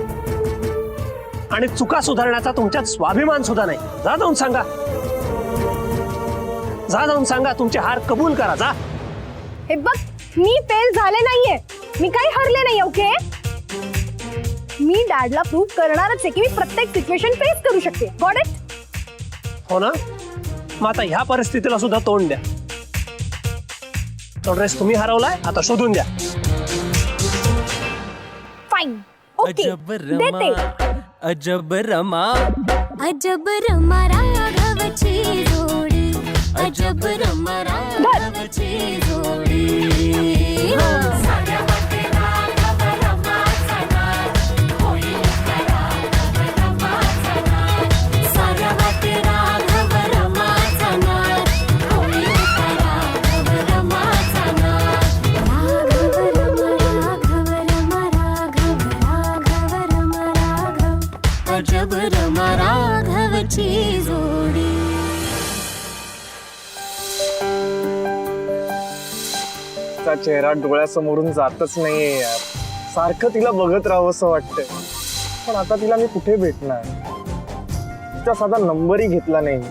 आणि चुका सुधारण्याचा तुमच्यात स्वाभिमान सुद्धा नाही. जा जाऊन सांगा. जा जाऊन सांगा. तुमचे हार कबूल करा. जा. हे बघ, मी फेल झाले नाहीये, मी काही हरले नाही. ओके, मी डॅडला प्रूव्ह करणारच आहे की मी प्रत्येक सिच्युएशन फेस करू शकते. Got it? हो ना, मग आता ह्या परिस्थितीला सुद्धा तोंड द्या. तो ड्रेस तुम्ही हरवलाय, आता शोधून द्या. फाईन, ओके, अजब देते. रमा अजब रमा अजब रमा राघवची जोडी, अजब रमा राघवची जोडी. अजब रमा राघवची जोडी. तिचा चेहरा डोळ्यासमोरून जातच नाहीये यार. सारखं तिला बघत राहावं असं वाटतंय. पण आता तिला मी कुठे भेटणार? तिचा साधा नंबरही घेतला नाही.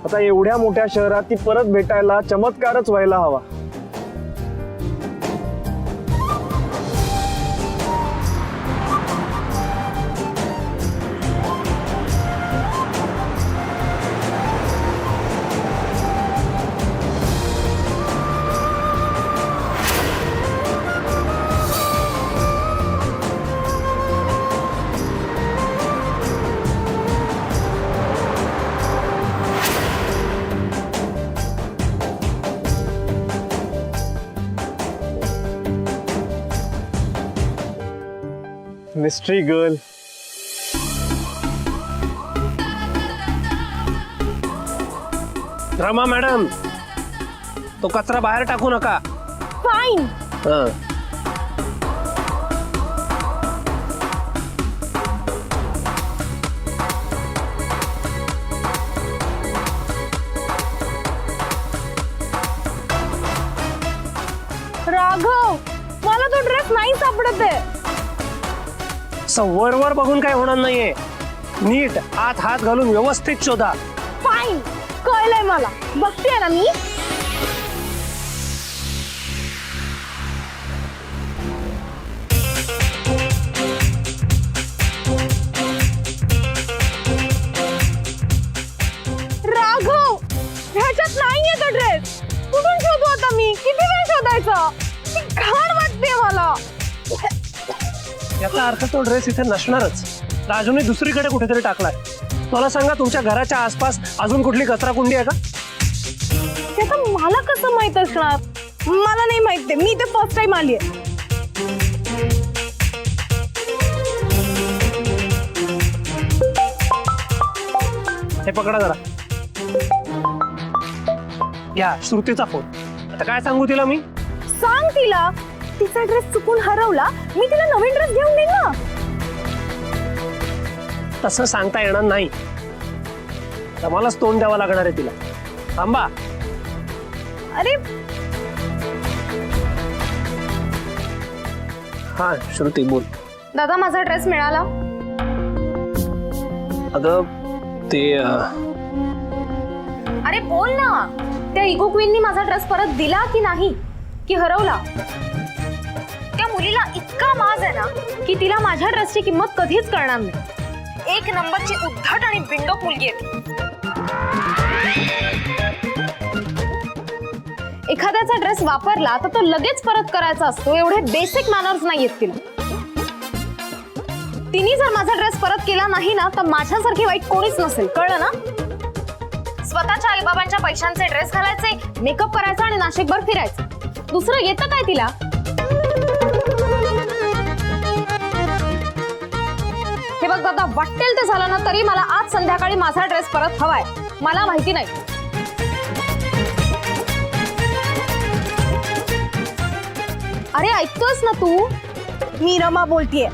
आता एवढ्या मोठ्या शहरात ती परत भेटायला चमत्कारच व्हायला हवा. Mystery girl. रमा मॅडम, तो कचरा बाहेर टाकू नका. फाईन. हं. राघव, मला तो ड्रेस नाही सापडत आहे. वर बघून काय होणार नाहीये. नीट आत हात घालून व्यवस्थित शोधा. फाईन, कळलंय मला. बघतेय ना मी. राघव, ह्याच्यात नाहीये तो ड्रेस. कुठून शोधू आता मी? किती वेळ शोधायचा? घाण वाटते मला. याचा अर्थ तो ड्रेस इथे नसणारच. राजूने दुसरीकडे कुठेतरी टाकलाय. मला सांगा, तुमच्या घराच्या आसपास अजून कुठली कचरा कुंडी आहे का? ते आता मला कसं माहित असणार? मला नाही माहित. मी इथे फर्स्ट टाइम आली आहे. हे पकडा जरा. घ्या श्रुतीचा फोन. आता काय सांगू तिला मी? सांग तिला, तिचा ड्रेस चुकून हरवला, मी तिला नवीन ड्रेस घेऊन देईन ना. तसं सांगता येणार नाही. मलाच तोंड द्यावं लागणार आहे तिला. थांबा. अरे हा श्रुती बोल. दादा, माझा ड्रेस मिळाला. अगं ते अरे बोल ना, त्या इगो क्वीननी माझा ड्रेस परत दिला की नाही? की हरवला? त्या मुलीला इतका माज आहे ना की तिला माझ्या ड्रेसची किंमत कधीच कळणार नाही. एक नंबरची उद्धट आणि बिंडोक मुलगी आहे ती. एखाद्याचा ड्रेस वापरला तर तो लगेच परत करायचा असतो, एवढे बेसिक मॅनर्स नाहीयेत तिला. तिने जर माझा ड्रेस परत केला नाही ना तर माझ्यासारखी वाईट कोणीच नसेल, कळलं ना? स्वतःच्या आईबाबांच्या पैशांचे ड्रेस घालायचे, मेकअप करायचा आणि नाशिकभर फिरायचं. दुसरं येतं काय तिला? हे बघ दादा, वाटेल ते झालं ना तरी मला आज संध्याकाळी माझा ड्रेस परत हवाय. मला माहिती नाही. अरे ऐकतोस ना तू? मी रमा बोलतीये.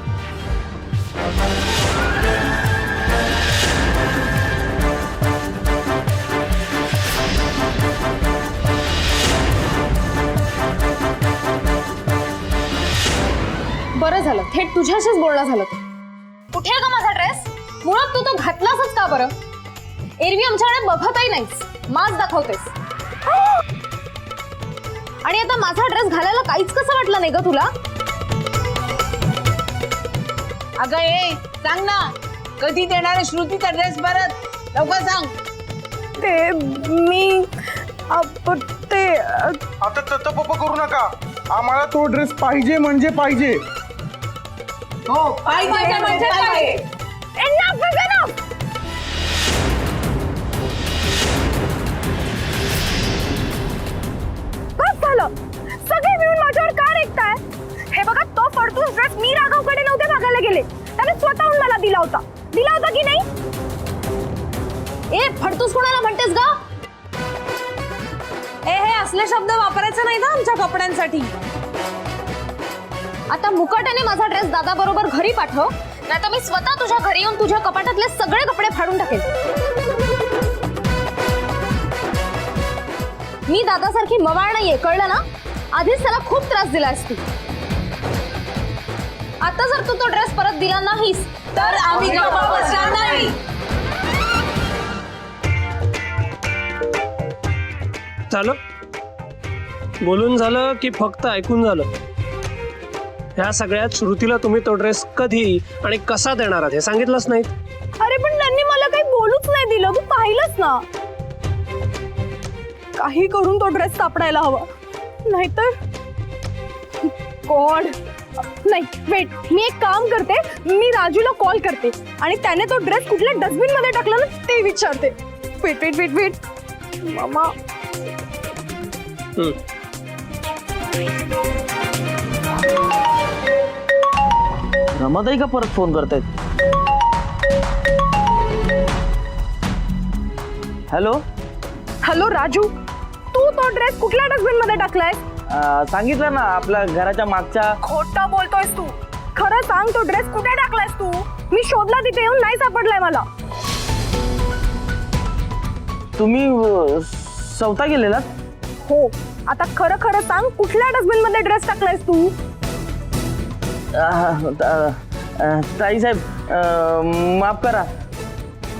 बरं झालं थेट तुझ्याशीच बोलणं झालं. कुठे आहे का माझा ड्रेस? मुळात तू तो घातलासच का बरं? एरवी आमच्याकडे बघतही नाहीस, माज दाखवतेस. आणि आता माझा ड्रेस घालायला काहीच कसं वाटलं नाही ग तुला? अगं ए सांग ना, कधी देणार आहे श्रुतीचा ड्रेस परत? लवकर सांग. ते मी ते आता तप करू नका, आम्हाला तो ड्रेस पाहिजे म्हणजे पाहिजे. हो पाहिजे म्हणजे पाहिजे. Enough is enough! बस झालं. सगळे मिळून माझ्यावर का रेखताय? हे बघा, तो फडतूस ड्रेस मी राघवकडे नव्हते मागायला गेले, त्याने स्वतःहून मला दिला होता की नाही? ए फडतूस कोणाला म्हणतेस ग? हे असले शब्द वापरायचे नाही ना आमच्या कपड्यांसाठी. आता मुकाट्याने माझा ड्रेस दादा बरोबर घरी पाठव, नाहीतर मी स्वतः तुझ्या घरी येऊन तुझ्या कपाटातले सगळे कपडे फाडून टाकेन. मी दादासारखी मवाळ नाहीये, कळलं ना? आधीच त्याला खूप त्रास दिलायस तू. आता जर तू तो ड्रेस परत दिला नाहीस तर आम्ही गप्प बसणार नाही. झालं बोलून झालं की फक्त ऐकून झालं? ह्या सगळ्यात श्रुतीला तुम्ही तो ड्रेस कधी आणि कसा देणार आहात हे सांगितलंच नाहीत. अरे पण त्यांनी मला काही बोलूच नाही दिलं, तू पाहिलंच ना. काही करून तो ड्रेस सापडायला हवा, नाहीतर गॉड. नाही वेट, मी एक काम करते, मी राजूला कॉल करते आणि त्याने तो ड्रेस कुठल्या डस्टबिन मध्ये टाकला ना ते विचारते. वेट वेट वेट वेट मामा. रमाताई का परत फोन करतायत? हॅलो हॅलो राजू, तू तो ड्रेस कुठल्या डस्टबिन मध्ये टाकलाय? सांगितलं ना, आपल्या घराच्या मागच्या. खोटं बोलतोयस तू. खरं सांग, तो ड्रेस कुठे टाकलायस तू? मी शोधला तिथे येऊन, नाही सापडलाय मला. तुम्ही स्वतः गेलेलात? हो, आता खरं खरं सांग, कुठल्या डस्टबिन मध्ये ड्रेस टाकलायस तू? ताई साहेब, माफ करा,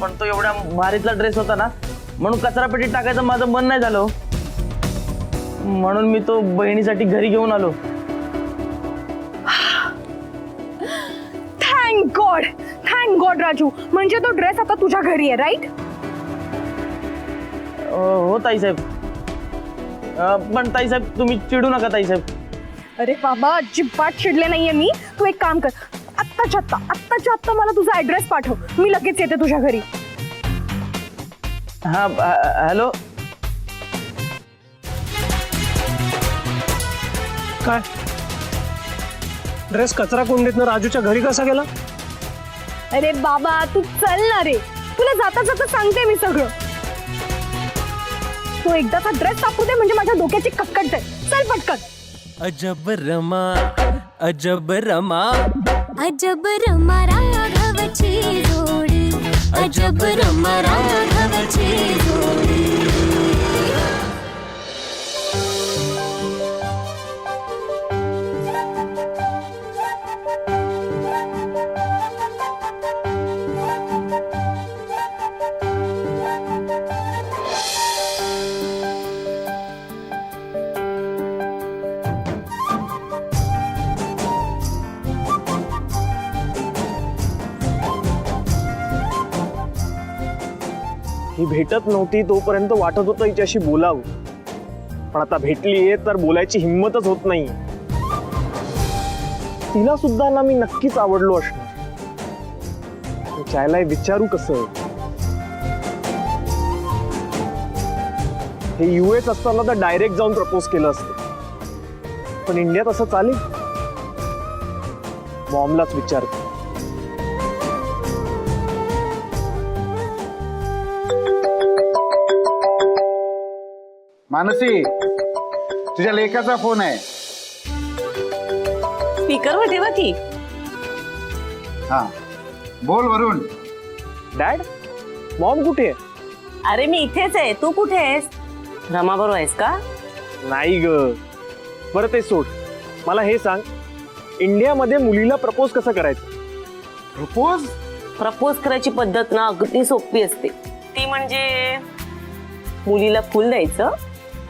पण तो एवढ्या भारीतला ड्रेस होता ना, म्हणून कचरापेटीत टाकायचं माझं मन नाही झालं, म्हणून मी तो बहिणीसाठी घरी घेऊन आलो. थँक गॉड राजू, म्हणजे तो ड्रेस आता तुझ्या घरी आहे, राईट? हो ताई साहेब. पण ताई साहेब तुम्ही चिडू नका ताई साहेब. अरे बाबा, अजिबात चिडले नाहीये मी. तू एक काम कर, आत्ताच्या आत्ता मला तुझा ऍड्रेस पाठव, मी लगेच येते तुझ्या घरी. हा हॅलो. काय ड्रेस कचरा कोंडीतनं राजूच्या घरी कसा गेला? अरे बाबा तू चल ना रे, तुला जाता जाता सांगते मी सगळं. तू एकदाचा ड्रेस सापडू दे म्हणजे माझ्या डोक्याची कटकट जाईल. चल पटकन. अजब रमा अजब रमा अजब रमा राघवची जोडी अजब रमा राघवची जोडी. ही भेटत नव्हती तोपर्यंत वाटत होतं हिच्याशी बोलावं, पण आता भेटलीये तर बोलायची हिंमतच होत नाही. तिला सुद्धा ना मी नक्कीच आवडलो असणार. चायला विचारू कसं? हे US असताना तर डायरेक्ट जाऊन प्रपोज केलं असतं, पण इंडियात असं चालेल? मॉमलाच विचारतो. मानसी, तुझ्या लेकाचा फोन आहे. स्पीकरवर ठेवा की. हा बोल वरुण. डॅड, मॉम कुठे आहे? अरे मी इथेच आहे, तू कुठे आहेस? रमा बरोबर आहेस का? नाही ग. बरं ते सोड, मला हे सांग, इंडियामध्ये मुलीला प्रपोज कसं करायचं? प्रपोज करायची पद्धत ना अगदी सोपी असते. ती म्हणजे मुलीला फुल द्यायचं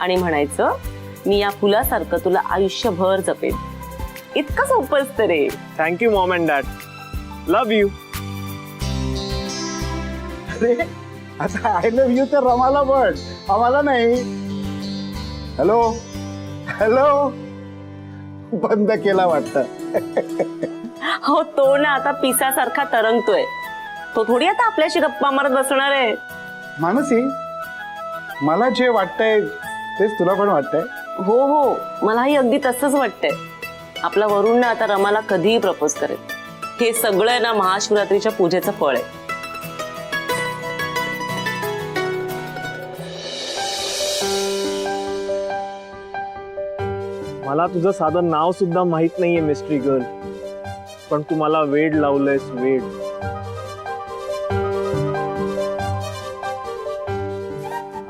आणि म्हणायचं, मी या फुलासारखं तुला आयुष्यभर जपेन. इतकं सोपं असतं रे. Thank you mom and dad, love you. आता आय लव्ह यू तर रमाला पण, आम्हाला नाही. हॅलो हॅलो, बंद केला वाटतं. हो, तो ना आता पिसासारखा तरंगतोय. तो थोडी आता आपल्याशी गप्पा मारत बसणार आहे. मानसी, मला जे वाटतंय तेच तुला पण वाटतंय? हो हो, मलाही अगदी तसंच वाटतंय. आपला वरुण ना आता रमाला कधीही प्रपोज करेल. हे सगळं ना महाशिवरात्रीच्या पूजेचं फळ आहे. मला तुझं साधं नाव सुद्धा माहित नाहीये मिस्ट्री गर्ल, पण तू मला वेड लावलंयस, वेड.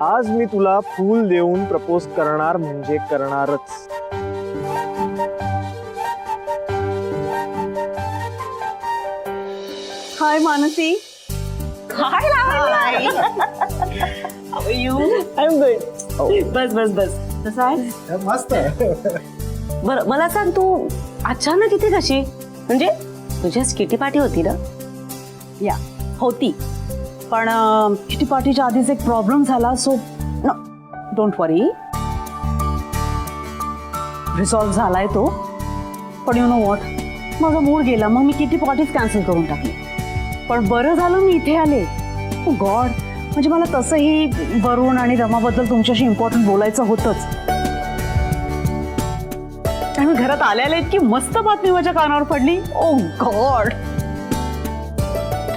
आज मी तुला फूल देऊन प्रपोज करणार म्हणजे करणारच. Hi Mansi. Hi you. I am good. बस बस बस. कसं आहे? मस्त. बरं मला सांग, तू अचानक इथे कशी? म्हणजे तुझ्याच किटी पार्टी होती ना? या होती, पण किटी पार्टीच्या आधीच एक प्रॉब्लेम झाला. सो नो, डोंट वरी, रिसॉल्व्ह झालाय तो. पण यू नो वॉट, माझा मूड गेला, मग मी किटी पार्टीच कॅन्सल करून टाकली. पण बरं झालं मी इथे आले. ओ गॉड, म्हणजे मला तसंही वरुण आणि रमाबद्दल तुमच्याशी इम्पॉर्टंट बोलायचं होतंच. आणि घरात आल्याला इतकी मस्त बातमी माझ्या कानावर पडली. ओ गॉड.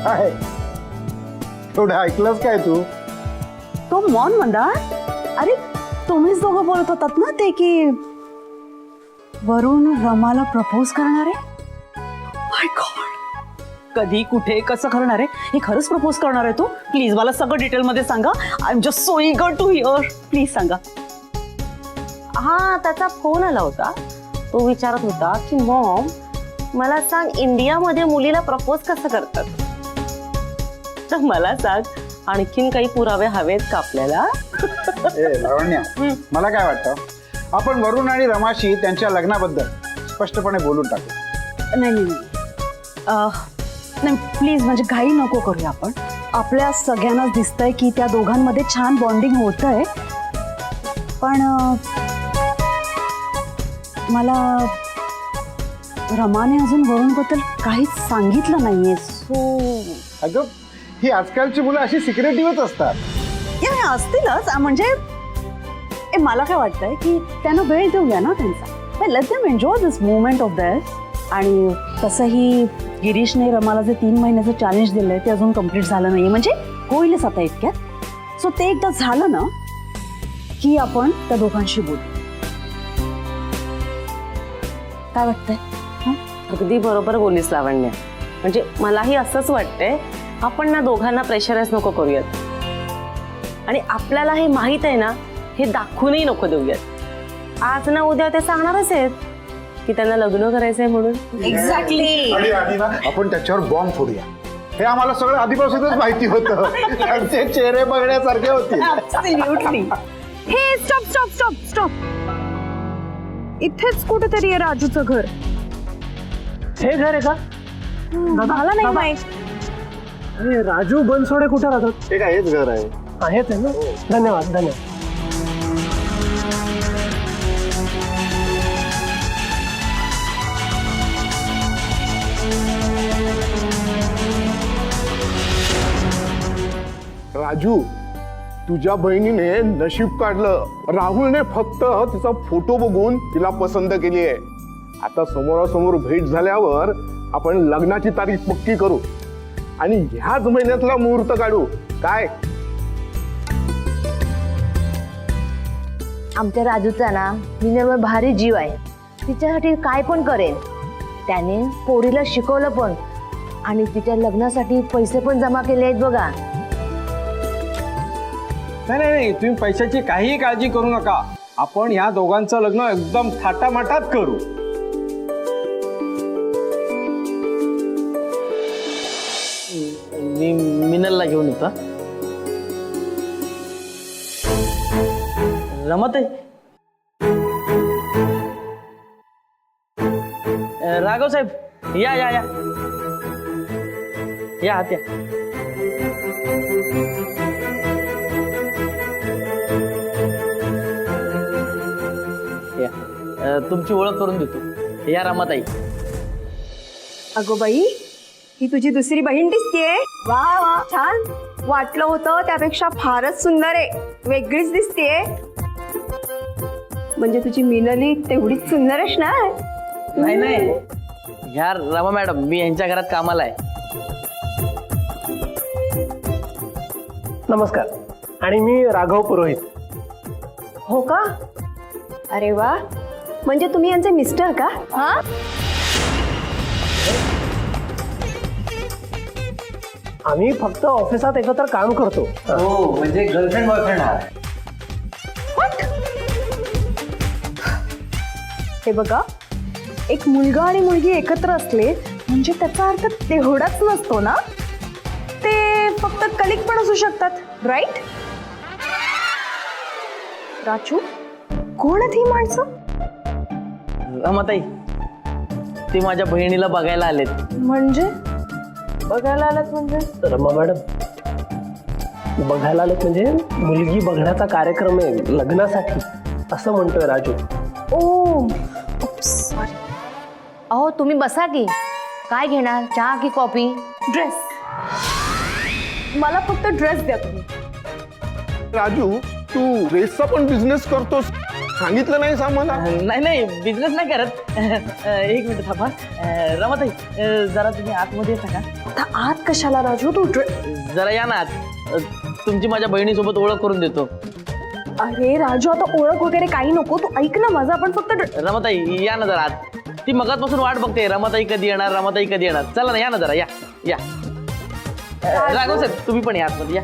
काय थोडं ऐकलंस काय तू? तो मॉन मंदार, अरे तुम्हीच दोघं बोलत होतात ना ते की वरुण रमाला प्रपोज करणार आहे. माय गॉड, कधी कुठे कसं करणार आहे? हे खरंच प्रपोज करणार आहे तो? प्लीज मला सगळं डिटेल मध्ये सांगा. I am just so eager to hear. Please सांगा. हा, त्याचा फोन आला होता. तो विचारत होता की मॉम, मला सांग, इंडियामध्ये मुलीला प्रपोज कसं करतात? तर मला सांग, आणखीन काही पुरावे हवेत का आपल्याला? लावण्या, मला काय वाटतं, आपण वरुण आणि रमाशी त्यांच्या लग्नाबद्दल स्पष्टपणे बोलून टाकू. नाही प्लीज, म्हणजे घाई नको करूया आपण. आपल्या सगळ्यांनाच दिसतंय की त्या दोघांमध्ये छान बॉन्डिंग होतंय. पण मला रमाने अजून वरुणबद्दल काहीच सांगितलं नाहीये. सो अगं, ही आजकालची मुलं अशी सिक्रेटिव्हच असतात. या असतीलच. म्हणजे मला काय वाटतंय की त्यांना वेळ देऊया ना त्यांचा. Let them enjoy this moment of there's. आणि तसंही गिरीशने रमाला जे 3 महिन्याचं चॅलेंज दिलंय ते अजून कम्प्लीट झालं नाहीये. म्हणजे होईलच आता इतक्यात. सो ते एकदा झालं ना की आपण त्या दोघांशी बोलू. काय वाटतंय? अगदी बरोबर बोलीस लावण्या. म्हणजे मलाही असंच वाटतंय, आपण ना दोघांना प्रेशराईज नको करूयात. आणि आपल्याला हे माहित आहे ना, हे दाखवूनही नको देऊयात. आज ना उद्या ते सांगणारच आहेत की त्यांना लग्न करायचंय म्हणून. एक्झॅक्टली. आणि ना आपण त्याच्यावर बॉम्ब फोडूया. हे आम्हाला सगळं आधीपासूनच माहिती होतं. त्यांचे चेहरे बघण्यासारखे होते. ॲब्सोल्युटली. हे स्टॉप स्टॉप स्टॉप स्टॉप. इथेच कुठेतरी आहे राजूचं घर. हे घर आहे का? मला नाही माहित. अरे राजू बनसोडे कुठे राहतात? हे काय हेच घर आहे. आहेत ना. धन्यवाद धन्यवाद. राजू, तुझ्या बहिणीने नशीब काढलं. राहुलने फक्त तिचा फोटो बघून तिला पसंत केली आहे. आता समोरासमोर भेट झाल्यावर आपण लग्नाची तारीख पक्की करू आणि ह्याच महिन्यातला मुहूर्त काढू. काय? आमच्या राजूचा ना मिनलवर भारी जीव आहे. तिच्यासाठी काय पण करेन. त्याने पोरीला शिकवलं पण आणि तिच्या लग्नासाठी पैसे पण जमा केले आहेत बघा. नाही नाही, तुम्ही पैशाची काहीही काळजी करू नका. आपण ह्या दोघांचं लग्न एकदम थाटामाटात करू. मी मिनलला घेऊन येतो. रमाताई, राघव साहेब या या या या आत या. तुमची ओळख करून देतो. या रमाताई. अगो बाई, ही तुझी दुसरी बहीण दिसतीये. वा वा, छान. वाटलं होतं त्यापेक्षा फारच सुंदर आहे. वेगळीच दिसतीये. म्हणजे तुझी मिनली तेवढीच सुंदर असणार. नाही नाही, ह्या रमा मॅडम, मी यांच्या घरात कामाला आहे. नमस्कार. आणि मी राघव पुरोहित. हो का? अरे वा, म्हणजे तुम्ही यांचे मिस्टर का? हा, आम्ही फक्त ऑफिसात एकत्र काम करतो. हो, म्हणजे गर्लफ्रेंड बॉयफ्रेंड आहे. हे बघा, एक मुलगा आणि मुलगी एकत्र असले म्हणजे त्याचा अर्थ तेवढाच नसतो ना. ते फक्त कलिक पण असू शकतात, राईट? राजू, कोण आहेत ही माणसं? रमाताई, ते माझ्या बहिणीला बघायला आलेत. म्हणजे बघायला आलात म्हणजे? रमा मॅडम, बघायला आलेत म्हणजे मुलगी बघण्याचा कार्यक्रम आहे लग्नासाठी, असं म्हणतोय राजू. ओ, अहो तुम्ही बसा की. काय घेणार, चहा की कॉफी? ड्रेस. मला फक्त ड्रेस द्या तुम्ही. राजू, तू ड्रेसचा पण बिझनेस करतोस, सांगितलं नाहीस आम्हाला? नाही नाही, बिझनेस नाही करत. एक मिनिट थांबा. रमाताई, जरा तुम्ही आतमध्ये येता का? आता आत कशाला राजू? तू जरा या ना आत. तुमची माझ्या बहिणीसोबत ओळख करून देतो. अरे राजू, आता ओळख वगैरे काही नको. तू ऐक ना माझं, आपण फक्त रमाताई या ना जरा आत. ती मगाचपासून वाट बघते, रमाताई कधी येणार, रमाताई कधी येणार. चला ना, या ना जरा, या या. राघव साहेब, तुम्ही पण या आतमध्ये या.